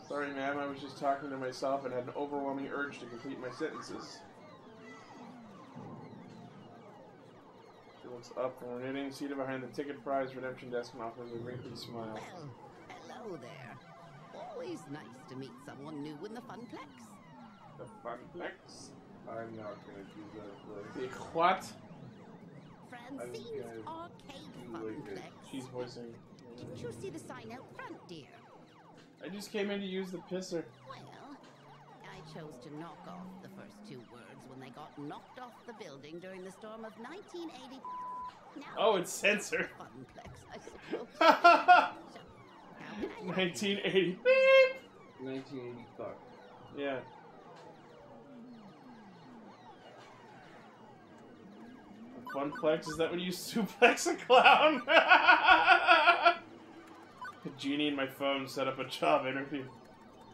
Sorry, ma'am, I was just talking to myself and had an overwhelming urge to complete my sentences. She looks up from her knitting, seated behind the ticket prize redemption desk, and offers a wrinkly smile. Well, hello there. Always nice to meet someone new in the Funplex. The Funplex? I'm not gonna do that The place. what? Francine's gonna Arcade do like Funplex. She's voicing. Didn't you see the sign out front, dear? I just came in to use the pisser. Well, I chose to knock off the first two words when they got knocked off the building during the storm of 1980. Now, Oh, it's censored. Funplex, I suppose. So, how can I help you? 1980. Beep! 1980 fuck. Yeah. A Funplex? Is that when you suplex a clown? A genie in my phone set up a job interview.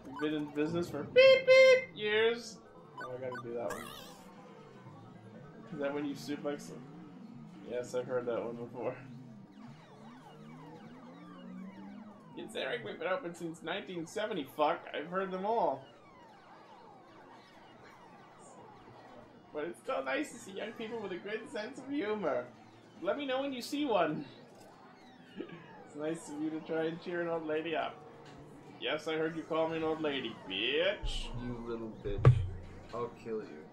We've been in business for beep beep years. Oh, I gotta do that one. Is that when you suplex them? Yes, I've heard that one before. Considering we've been open since 1970, fuck, I've heard them all. But it's still nice to see young people with a good sense of humor. Let me know when you see one. It's nice of you to try and cheer an old lady up. Yes, I heard you call me an old lady, bitch. You little bitch. I'll kill you.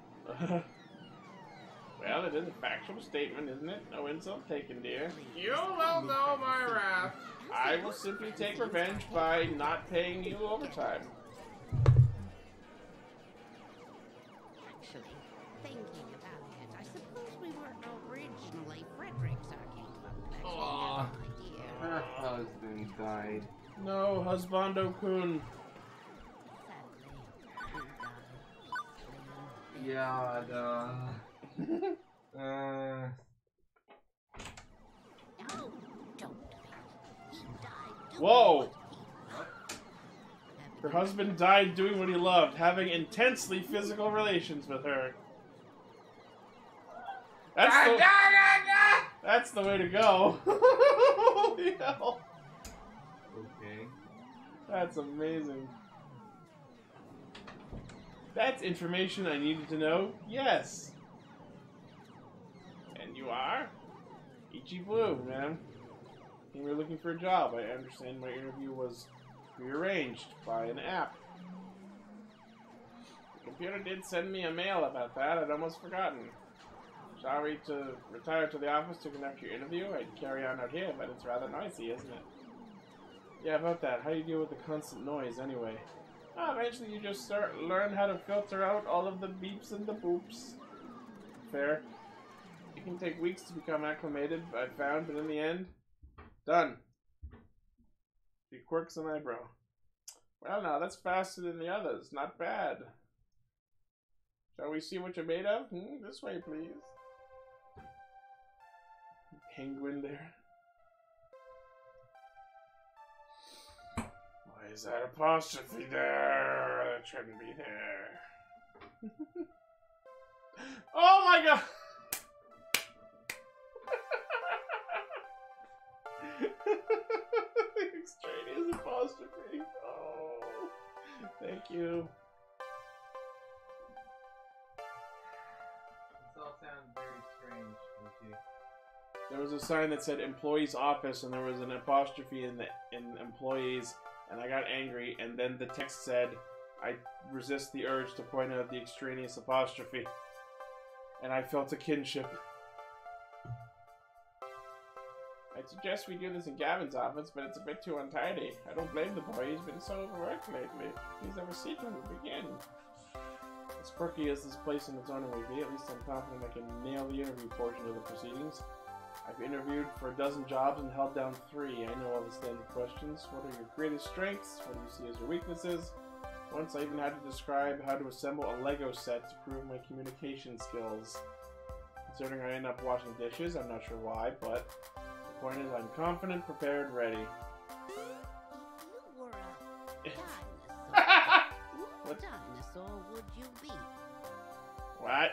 Well, it is a factual statement, isn't it? No insult taken, dear. You will know my wrath. I will simply take revenge by not paying you overtime. Actually, thinking about it, I suppose we were originally Frederick's arcade complex. Aw. Idea. Her husband died. No, husbando-kun. Sadly, he died. Yeah, No, don't. He died doing Whoa! what he Her husband died doing what he loved, having intensely physical relations with her. That's the way to go. Holy hell. okay. That's amazing. That's information I needed to know. Yes. And you are? Ichi Blue, man. You were looking for a job. I understand my interview was rearranged by an app. The computer did send me a mail about that. I'd almost forgotten. Sorry to retire to the office to conduct your interview. I'd carry on out here, but it's rather noisy, isn't it? Yeah, about that. How do you deal with the constant noise, anyway? Oh, eventually you just learn how to filter out all of the beeps and the boops. Fair. It can take weeks to become acclimated, I found, but in the end, done. The quirks an eyebrow. Well, now that's faster than the others. Not bad. Shall we see what you're made of? This way, please. Penguin there. Why is that apostrophe there? That shouldn't be there. Oh my god! Extraneous apostrophe. Oh, thank you. This all sounds very strange, Ichi. There was a sign that said employee's office, and there was an apostrophe in employees, and I got angry, and then the text said, I resist the urge to point out the extraneous apostrophe. And I felt a kinship. I'd suggest we do this in Gavin's office, but it's a bit too untidy. I don't blame the boy, he's been so overworked lately. He's never seen when we begin. As quirky as this place in its own may be, at least I'm confident I can nail the interview portion of the proceedings. I've interviewed for a dozen jobs and held down 3. I know all the standard questions. What are your greatest strengths? What do you see as your weaknesses? Once I even had to describe how to assemble a Lego set to prove my communication skills. Considering I end up washing dishes, I'm not sure why, but the point is I'm confident, prepared, ready. If you were a dinosaur, what dinosaur would you be? What?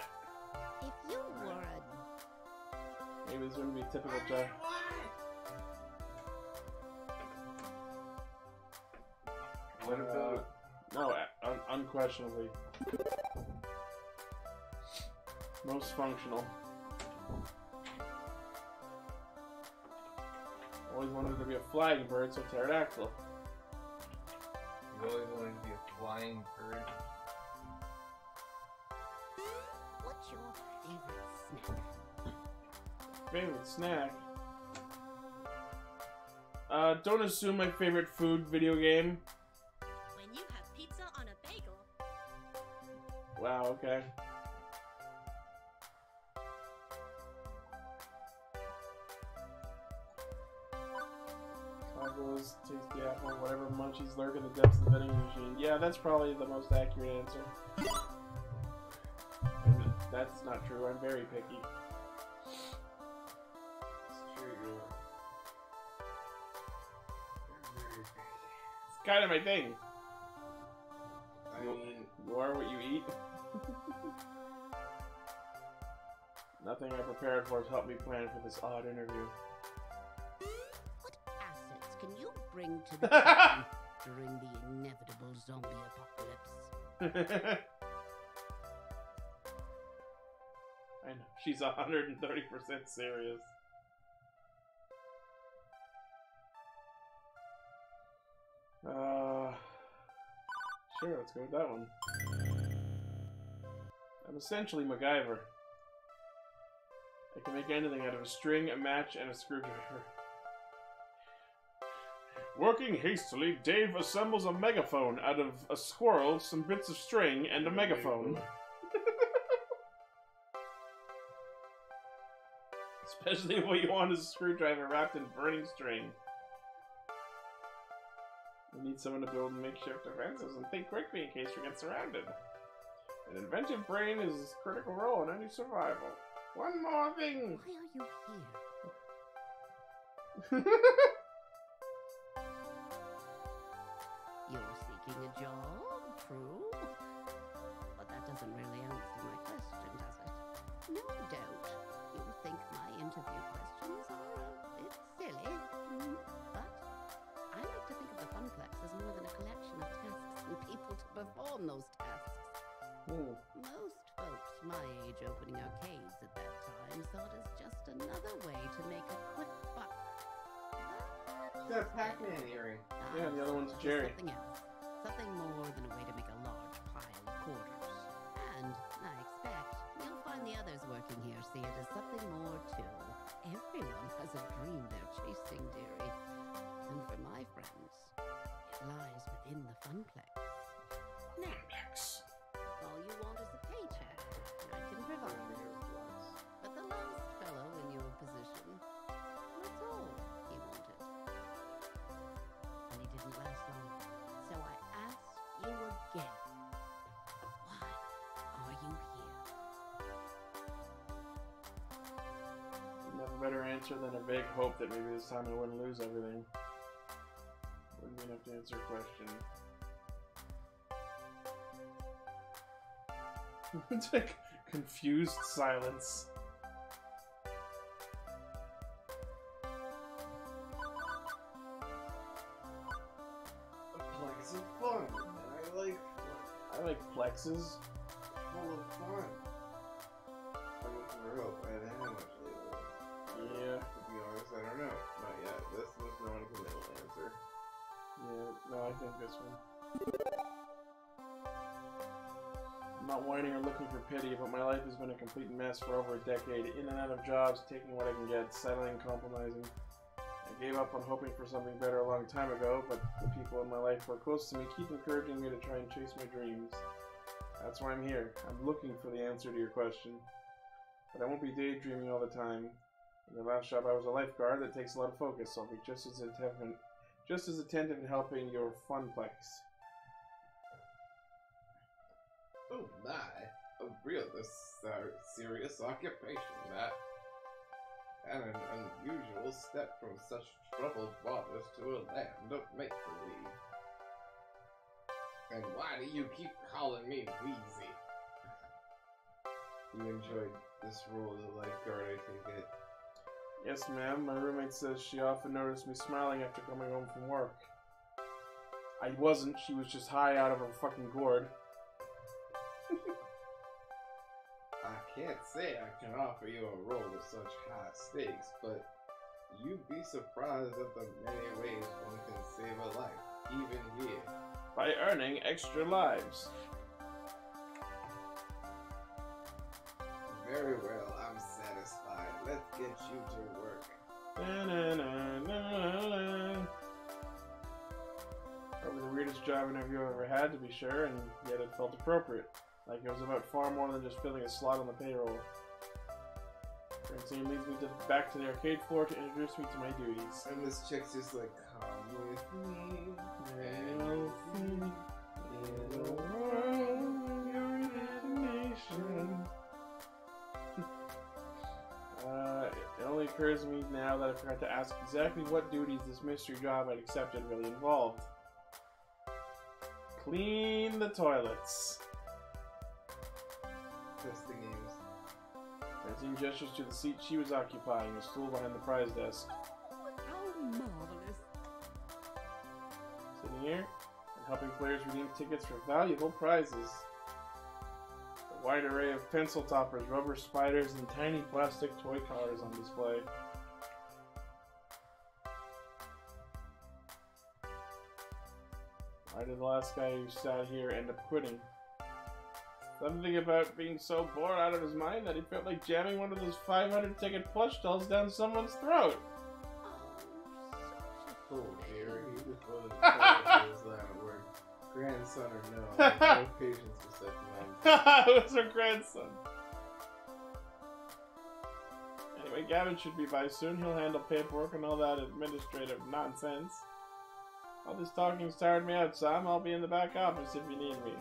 If you were a... Maybe this wouldn't be a typical job. What about... No, unquestionably. Most functional. Always wanted to be a flying bird, so pterodactyl. You always wanted to be a flying bird. What's your favorite snack? Favorite snack? Don't assume my favorite food video game. When you have pizza on a bagel. Wow, okay. Tacos, tasty apple, whatever munchies lurk in the depths of the vending machine. Yeah, that's probably the most accurate answer. That's not true, I'm very picky. It's true, you're very big. It's kind of my thing. I mean, You are what you eat. Nothing I prepared for has helped me plan for this odd interview. What assets can you bring to the table during the inevitable zombie apocalypse? I know, she's 130% serious. Sure, let's go with that one. I'm essentially MacGyver. I can make anything out of a string, a match, and a screwdriver. Working hastily, Dave assembles a megaphone out of a squirrel, some bits of string, and a megaphone. Especially if what you want is a screwdriver wrapped in burning string. We need someone to build makeshift defenses and think quickly in case we get surrounded. An inventive brain is a critical role in any survival. One more thing! Why are you here? You're seeking a job, true? But that doesn't really answer my question, does it? No doubt you think my interview questions are a bit silly, but I like to think of the Funplex as more than a collection of tasks and people to perform those tasks. Most folks my age opening arcades at that time saw it as just another way to make a quick buck. Got a Pac-Man earring. Yeah, the other one's Jerry. Something else. Something more than a way to make a large pile of quarters. And I expect you'll find the others working here see it as something more too. Everyone has a dream they're chasing, dearie. And for my friends, it lies within the Funplex. Now, all you want is a paycheck. I can provide it. But the last fellow in your position, that's all he wanted. And he didn't last long. So I ask you again. Why are you here? Never better answer than a vague hope that maybe this time I wouldn't lose everything. Wouldn't be enough to answer a question. It's like confused silence. Plex is fun. I like plexes. Full of fun. I'm looking for help. I haven't had much lately. Yeah. To be honest, I don't know. Not yet. This was not a committal answer. Yeah, no, I think this one. I'm not whining or looking for pity, but my life has been a complete mess for over a decade. In and out of jobs, taking what I can get, settling, compromising. I gave up on hoping for something better a long time ago, but the people in my life who are close to me keep encouraging me to try and chase my dreams. That's why I'm here. I'm looking for the answer to your question. But I won't be daydreaming all the time. In the last job I was a lifeguard. That takes a lot of focus, so I'll be just as attentive in helping your Funplex. Oh my, a real serious occupation, that. And an unusual step from such troubled waters to a land of make-believe. And why do you keep calling me Wheezy? You enjoyed this role as a lifeguard, I take it. Yes, ma'am. My roommate says she often noticed me smiling after coming home from work. I wasn't. She was just high out of her fucking gourd. I can't say I can offer you a role with such high stakes, but you'd be surprised at the many ways one can save a life, even here. By earning extra lives. Very well, I'm satisfied. Let's get you to work. Probably the weirdest job interview I've ever had, to be sure, and yet it felt appropriate. Like it was about far more than just filling a slot on the payroll. Francine leads me back to the arcade floor to introduce me to my duties. And this chick's just like, come with me. And in the world, your imagination. It only occurs to me now that I forgot to ask exactly what duties this mystery job I'd accepted really involved. Clean the toilets. Test the games. Christine gestures to the seat she was occupying, a stool behind the prize desk. How marvelous. Sitting here and helping players redeem tickets for valuable prizes. A wide array of pencil toppers, rubber spiders, and tiny plastic toy cars on display. Why did the last guy who sat here end up quitting? Something about being so bored out of his mind that he felt like jamming one of those 500 ticket plush dolls down someone's throat. Oh dear, he just wanted to is that word. Grandson or no, no patience for such nonsense. It was her grandson. Anyway, Gavin should be by soon. He'll handle paperwork and all that administrative nonsense. All this talking's tired me out, Sam. I'll be in the back office if you need me.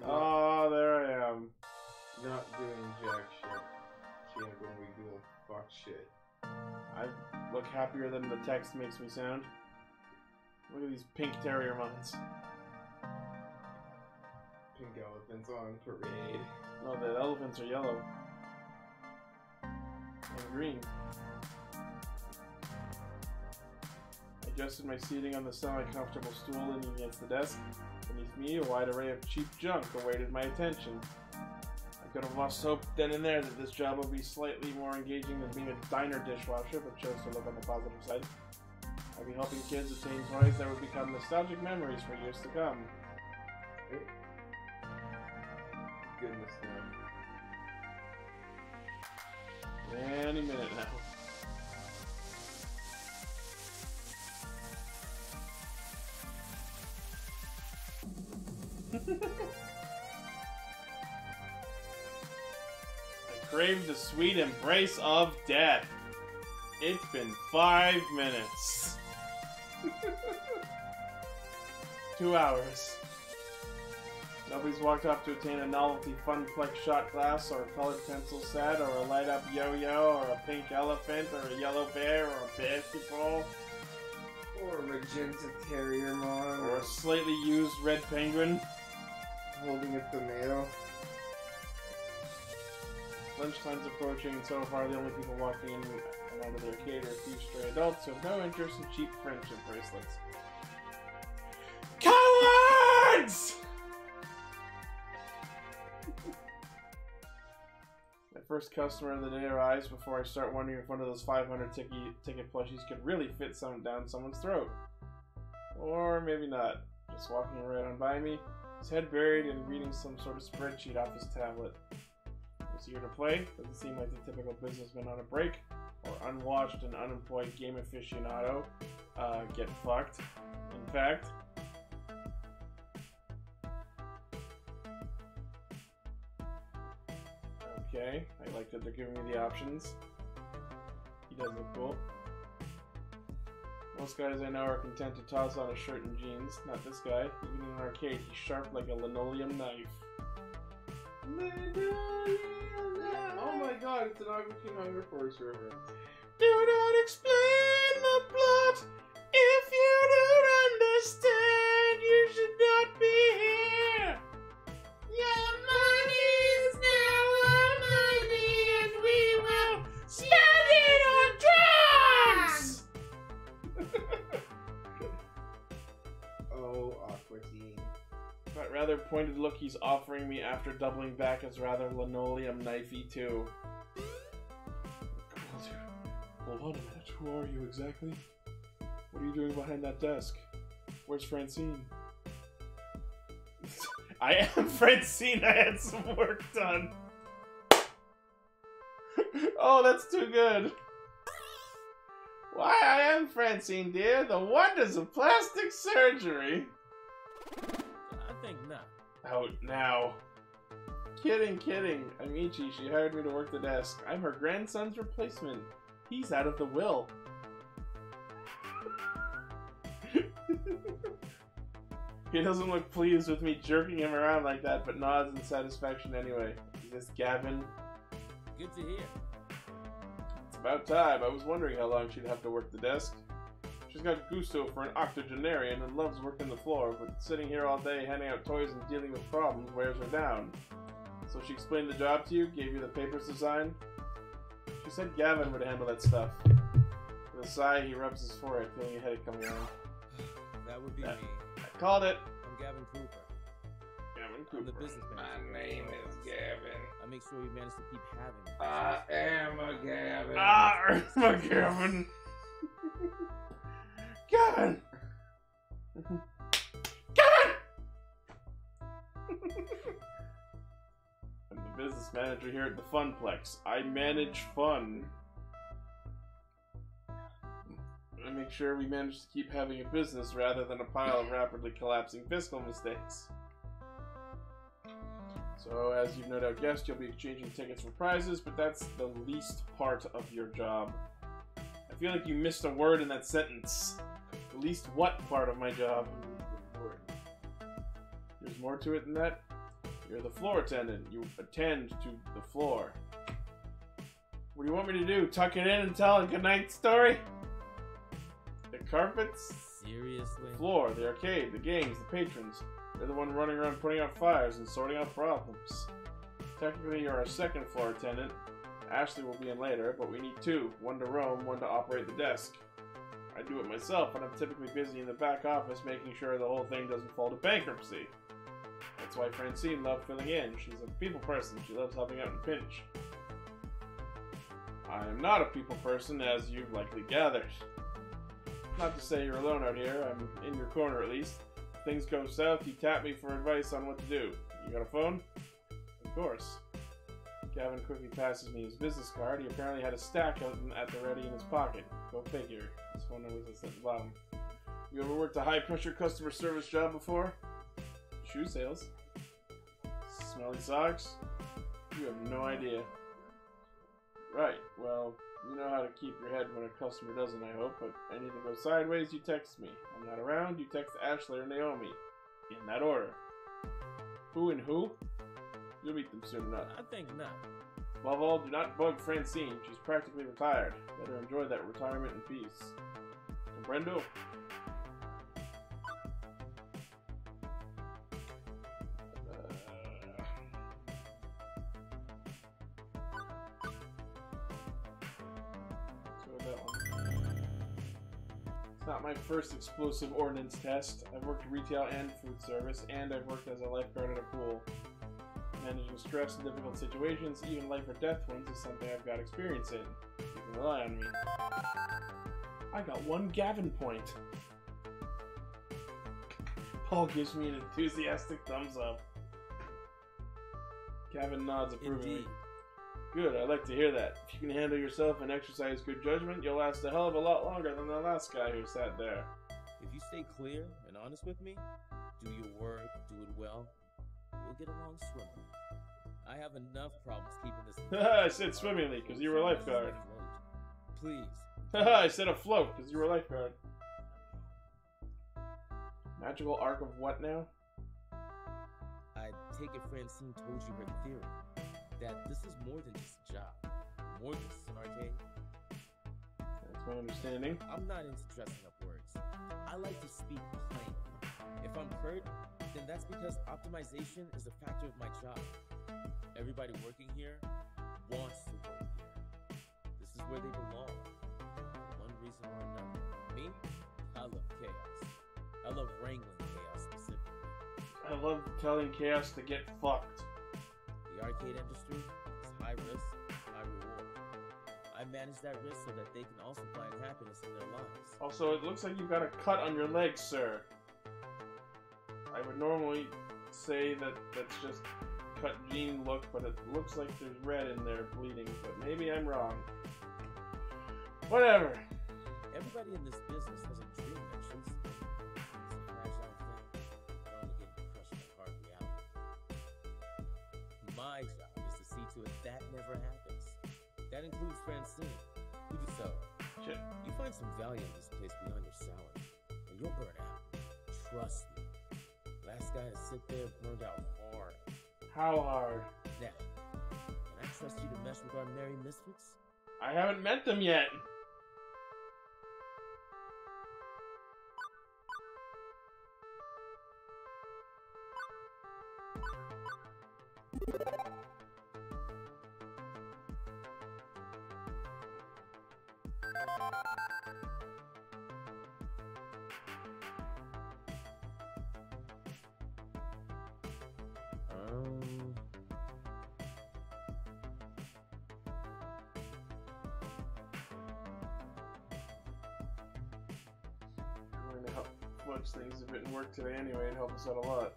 Oh, there I am. Not doing jack shit. Can't when we do fuck shit. I look happier than the text makes me sound. Look at these pink terrier mons. Pink elephants on parade. No, the elephants are yellow. And green. I adjusted my seating on the semi-comfortable stool leaning against the desk. Beneath me, a wide array of cheap junk awaited my attention. I could have lost hope then and there that this job would be slightly more engaging than being a diner dishwasher, but chose to look on the positive side. I'd be helping kids attain toys that would become nostalgic memories for years to come. Goodness no. Any minute now. I crave the sweet embrace of death. It's been 5 minutes. 2 hours. Nobody's walked up to obtain a novelty Funplex shot glass, or a colored pencil set, or a light-up yo-yo, or a pink elephant, or a yellow bear, or a basketball. Or a magenta terrier mon. Or a slightly used red penguin. Holding a tomato. Lunchtime's approaching, and so far the only people walking in and out of the arcade are a few stray adults who have no interest in cheap friendship bracelets. Cowards! My first customer of the day arrives before I start wondering if one of those 500 ticket plushies could really fit down someone's throat. Or maybe not. Just walking right on by me, his head buried and reading some sort of spreadsheet off his tablet. He's here to play. Doesn't seem like the typical businessman on a break, or unwashed and unemployed game aficionado. Get fucked. In fact. Okay, I like that they're giving me the options. He does look cool. Most guys I know are content to toss on a shirt and jeans. Not this guy. Even in an arcade, he's sharp like a linoleum knife. Oh my god, it's an Aqua Teen Hunger Force reference. Do not explain the plot. If you don't understand, you should not be here. Your money is now our money, and we will spend it on drugs! Oh, Aqua Teen. That rather pointed look he's offering me after doubling back is rather linoleum knifey too. Hold on a minute, who are you exactly? What are you doing behind that desk? Where's Francine? I am Francine, I had some work done. Oh, that's too good. Why, I am Francine, dear. The wonders of plastic surgery. I think not. Out now. Kidding, kidding. I'm Ichi. She hired me to work the desk. I'm her grandson's replacement. He's out of the will. He doesn't look pleased with me jerking him around like that, but nods in satisfaction anyway. Is this Gavin? Good to hear. It's about time. I was wondering how long she'd have to work the desk. She's got gusto for an octogenarian and loves working the floor, but sitting here all day handing out toys and dealing with problems wears her down. So she explained the job to you, gave you the papers to sign. She said Gavin would handle that stuff. With a sigh, he rubs his forehead, feeling a headache coming on. That would be me. I called it. I'm Gavin Cooper. Gavin I'm the Cooper. business My manager. name is Gavin. I make sure we manage to keep having it. I am a Gavin. My Gavin. Gavin. Gavin. I'm the business manager here at the Funplex. I manage fun. I make sure we manage to keep having a business rather than a pile of rapidly collapsing fiscal mistakes. So, as you've no doubt guessed, you'll be exchanging tickets for prizes, but that's the least part of your job. I feel like you missed a word in that sentence. The least what part of my job? There's more to it than that. You're the floor attendant. You attend to the floor. What do you want me to do? Tuck it in and tell a goodnight story? The carpets? Seriously? The floor, the arcade, the games, the patrons. You're the one running around putting out fires and sorting out problems. Technically, you're our second floor attendant. Ashley will be in later, but we need two. One to roam, one to operate the desk. I do it myself, and I'm typically busy in the back office making sure the whole thing doesn't fall to bankruptcy. That's why Francine loved filling in. She's a people person. She loves helping out in pinch. I am not a people person, as you've likely gathered. Not to say you're alone out here. I'm in your corner, at least. If things go south, you tap me for advice on what to do. You got a phone? Of course. Gavin quickly passes me his business card. He apparently had a stack out at the ready in his pocket. Go figure. His phone number is at the bottom. You ever worked a high-pressure customer service job before? Shoe sales? Smelly socks? You have no idea. Right, well, you know how to keep your head when a customer doesn't, I hope, but anything goes sideways, you text me. I'm not around, you text Ashley or Naomi. In that order. Who and who? You'll meet them soon enough. I think not. Above all, do not bug Francine. She's practically retired. Let her enjoy that retirement in peace. Comprendo? Not my first explosive ordnance test. I've worked retail and food service, and I've worked as a lifeguard at a pool. Managing stress in difficult situations, even life or death ones, is something I've got experience in. You can rely on me. I got 1 Gavin point. Paul gives me an enthusiastic thumbs up. Gavin nods approvingly. Indeed. Good, I like to hear that. If you can handle yourself and exercise good judgment, you'll last a hell of a lot longer than the last guy who sat there. If you stay clear and honest with me, do your work, do it well, we'll get along swimmingly. I have enough problems keeping this. I said swimmingly because you were a lifeguard. Please. I said afloat because you were a lifeguard. Magical arc of what now? I take it Francine told you her theory. That this is more than just a job. More than just an arcade. That's my understanding. I'm not into dressing up words. I like to speak plain. If I'm curt, then that's because optimization is a factor of my job. Everybody working here wants to work here. This is where they belong. For one reason or another. Me, I love chaos. I love wrangling chaos specifically. I love telling chaos to get fucked. The arcade industry is high risk, high reward. I manage that risk so that they can also find happiness in their lives. Also, it looks like you've got a cut on your leg, sir. I would normally say that that's just cut jean look, but it looks like there's red in there bleeding, but maybe I'm wrong. Whatever. Everybody in this business has a dream, Mentions. It's a fragile thing. You're only getting crushed by hard reality. My job is to see to it that never happens. That includes Francine. So, Shit. you find some value in this place beyond your salary, and you'll burn out. Trust me. Last guy to sit there burned out hard. How hard? Now, can I trust you to mess with our merry misfits? I haven't met them yet. stopwatch things if it didn't work today anyway. It'd help us out a lot.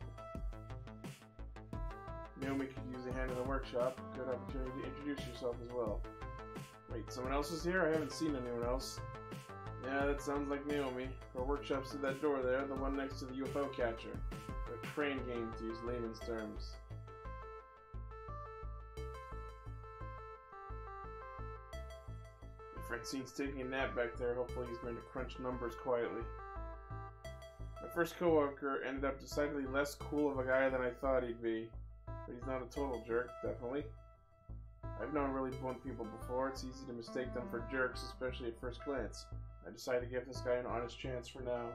Naomi could use a hand in the workshop. Good opportunity to introduce yourself as well. Wait, someone else is here? I haven't seen anyone else. Yeah, that sounds like Naomi. Her workshop's through that door there, the one next to the UFO catcher. A crane game, to use layman's terms. Francine's taking a nap back there. Hopefully he's going to crunch numbers quietly. My first coworker ended up decidedly less cool of a guy than I thought he'd be. But he's not a total jerk, definitely. I've known really blunt people before. It's easy to mistake them for jerks, especially at first glance. I decided to give this guy an honest chance for now.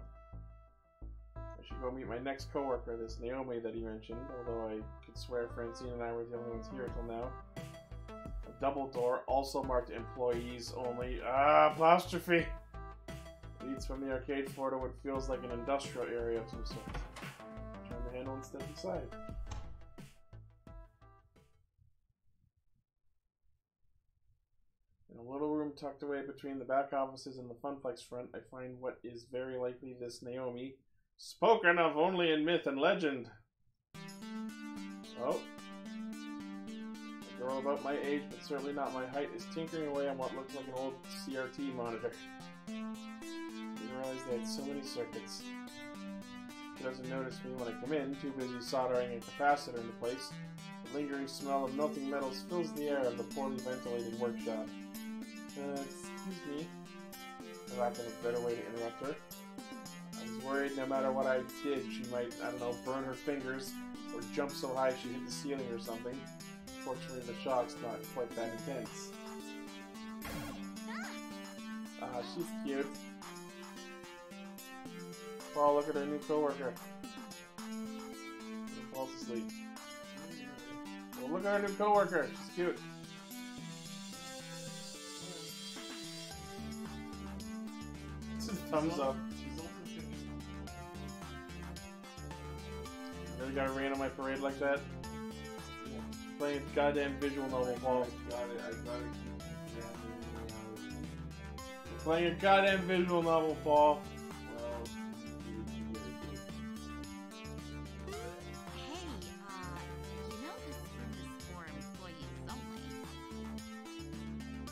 I should go meet my next coworker, this Naomi that he mentioned, although I could swear Francine and I were the only ones here till now. A double door, also marked employees only. Apostrophe! Leads from the arcade floor to what feels like an industrial area of some sort. Turn the handle and step inside. In a little room tucked away between the back offices and the Funplex front, I find what is very likely this Naomi, spoken of only in myth and legend. Oh. A girl about my age, but certainly not my height, is tinkering away on what looks like an old CRT monitor. I didn't realize they had so many circuits. She doesn't notice me when I come in, too busy soldering a capacitor into place. The lingering smell of melting metals fills the air of the poorly ventilated workshop. Excuse me. For lack of a better way to interrupt her. I was worried no matter what I did, she might, I don't know, burn her fingers or jump so high she hit the ceiling or something. Fortunately, the shock's not quite that intense. She's cute. Paul, look at her new coworker. She falls asleep. Well, look at our new coworker. She's cute. Thumbs up. Really gotta rain on my parade like that? Playing a goddamn visual novel, Paul. I gotta keep Playing a goddamn visual novel, Paul. well, Hey, you know this room is for employees only.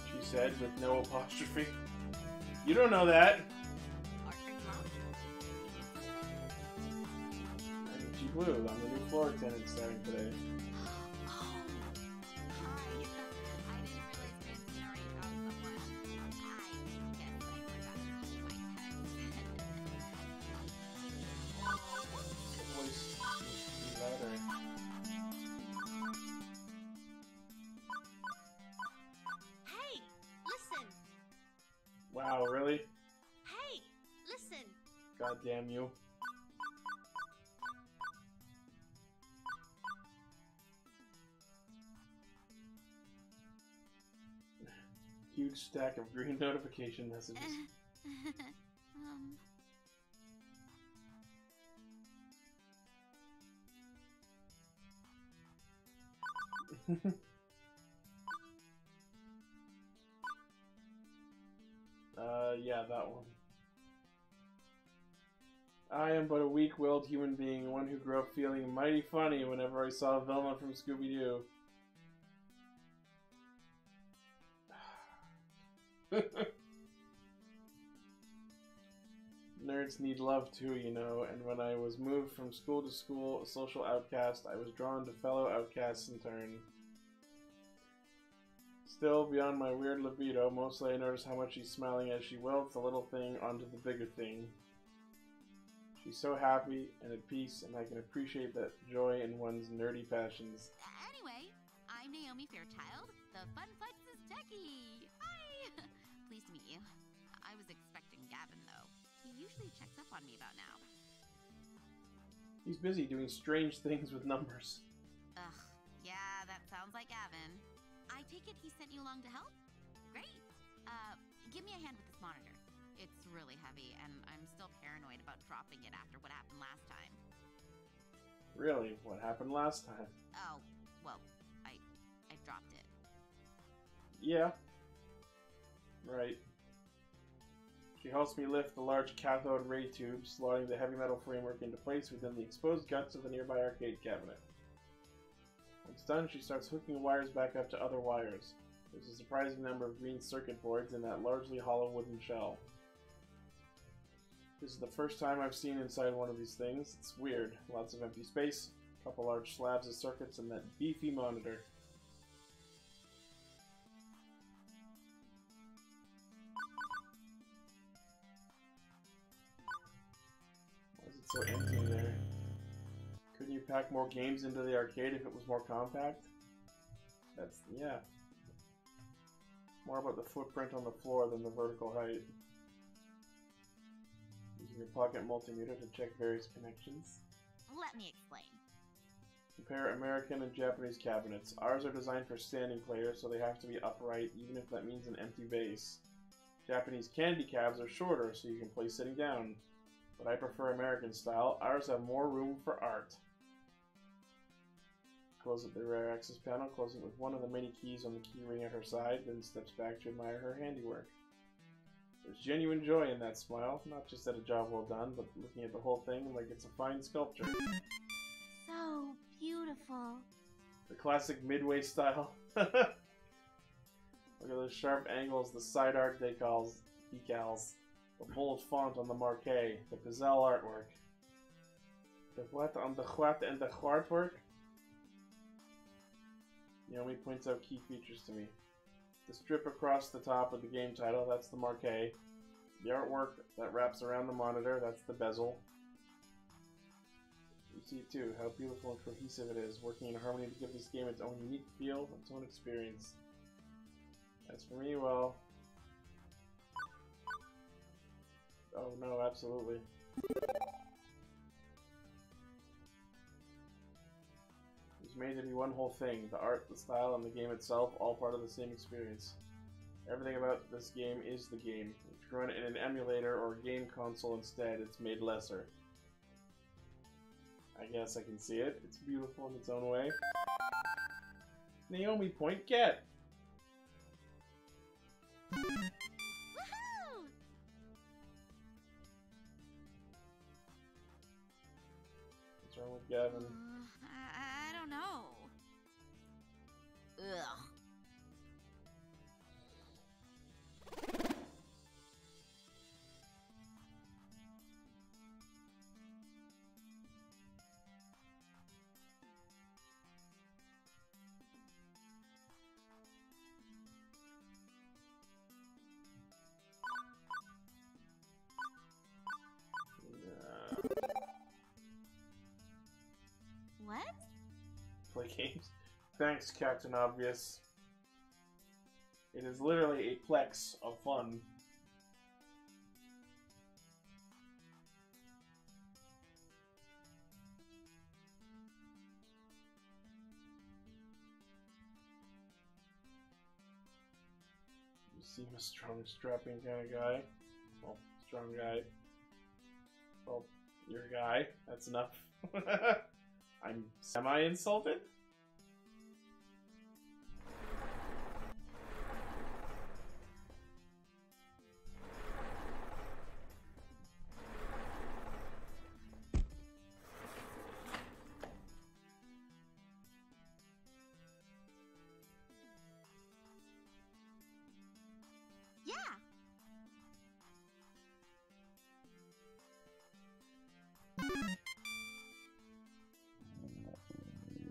She said with no apostrophe. You don't know that. I'm Ichi Blue. I'm the new floor attendant starting today. Oh, hi. I didn't realize Francine already found someone. I guess I forgot to keep my pet. The voice needs to be louder. Hey, listen. Wow, really? Hey, listen. God damn you. Huge stack of green notification messages. Yeah, that one. I am but a weak-willed human being, one who grew up feeling mighty funny whenever I saw Velma from Scooby-Doo. Nerds need love too, you know, and when I was moved from school to school, a social outcast, I was drawn to fellow outcasts in turn. Still, beyond my weird libido, mostly I notice how much she's smiling as she welds the little thing onto the bigger thing. She's so happy and at peace, and I can appreciate that joy in one's nerdy passions. Anyway, I'm Naomi Fairchild, the Funplex's techie. Hi! Pleased to meet you. I was expecting Gavin, though. He usually checks up on me about now. He's busy doing strange things with numbers. Ugh, yeah, that sounds like Gavin. I take it he sent you along to help? Great. Give me a hand with this monitor. It's really heavy, and I'm still paranoid about dropping it after what happened last time. Really? What happened last time? Oh, well, I dropped it. Yeah. Right. She helps me lift the large cathode ray tube, slotting the heavy metal framework into place within the exposed guts of the nearby arcade cabinet. Once done, she starts hooking wires back up to other wires. There's a surprising number of green circuit boards in that largely hollow wooden shell. This is the first time I've seen inside one of these things. It's weird. Lots of empty space, a couple large slabs of circuits, and that beefy monitor. Why is it so empty in there? Couldn't you pack more games into the arcade if it was more compact? That's, yeah. More about the footprint on the floor than the vertical height. Using your pocket multimeter to check various connections. Let me explain. Compare American and Japanese cabinets. Ours are designed for standing players, so they have to be upright, even if that means an empty base. Japanese candy cabs are shorter, so you can play sitting down. But I prefer American style. Ours have more room for art. Close up the rear access panel, closing it with one of the many keys on the key ring at her side, then steps back to admire her handiwork. There's genuine joy in that smile, not just at a job well done, but looking at the whole thing like it's a fine sculpture. So beautiful. The classic Midway style. Look at those sharp angles, the side art decals, the bold font on the marquee, the gazelle artwork. The what on the what and the artwork? Naomi points out key features to me. The strip across the top of the game title, that's the marquee. The artwork that wraps around the monitor, that's the bezel. You see too, how beautiful and cohesive it is, working in harmony to give this game its own unique feel, its own experience. As for me, well... Oh no, absolutely. Made to be one whole thing. The art, the style, and the game itself, all part of the same experience. Everything about this game is the game. If you run it in an emulator or a game console instead, it's made lesser. I guess I can see it. It's beautiful in its own way. Naomi point get! Woohoo! What's wrong with Gavin? I don't know. Ugh. What? Play games? Thanks, Captain Obvious. It is literally a plex of fun. You seem a strong, strapping kind of guy. Well, strong guy. Well, you're a guy. That's enough. I'm semi-insulted? Yeah.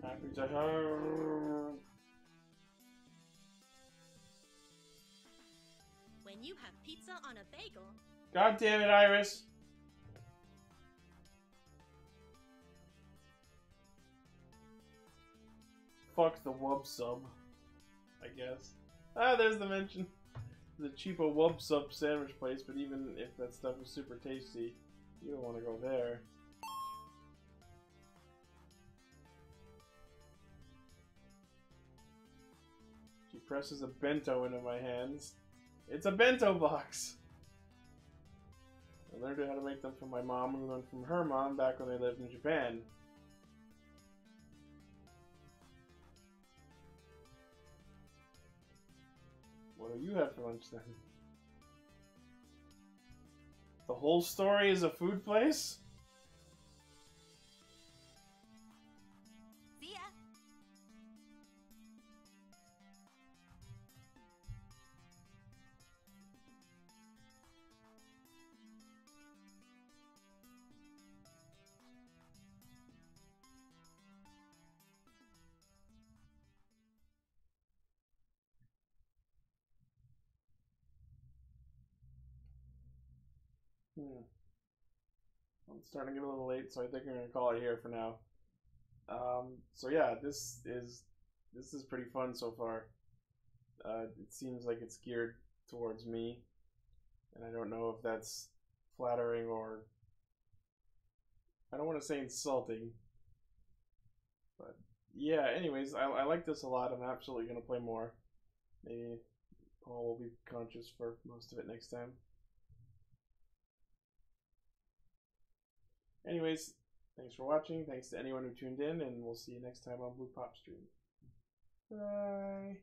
Happy to have. When you have pizza on a bagel. God damn it, Iris! Fuck the wub sub, I guess. Ah, there's the mention. The cheapo wub sub sandwich place, but even if that stuff is super tasty, you don't want to go there. She presses a bento into my hands. It's a bento box! I learned how to make them from my mom, who learned from her mom back when they lived in Japan. What do you have for lunch then? whole story is a food place? See ya. I'm starting to get a little late, so I think I'm gonna call it here for now. So yeah, this is pretty fun so far. It seems like it's geared towards me, and I don't know if that's flattering or I don't want to say insulting. But yeah, anyways, I like this a lot. I'm absolutely gonna play more. Maybe Paul will be conscious for most of it next time. Anyways, thanks for watching. Thanks to anyone who tuned in, and we'll see you next time on BluePopStream. Bye.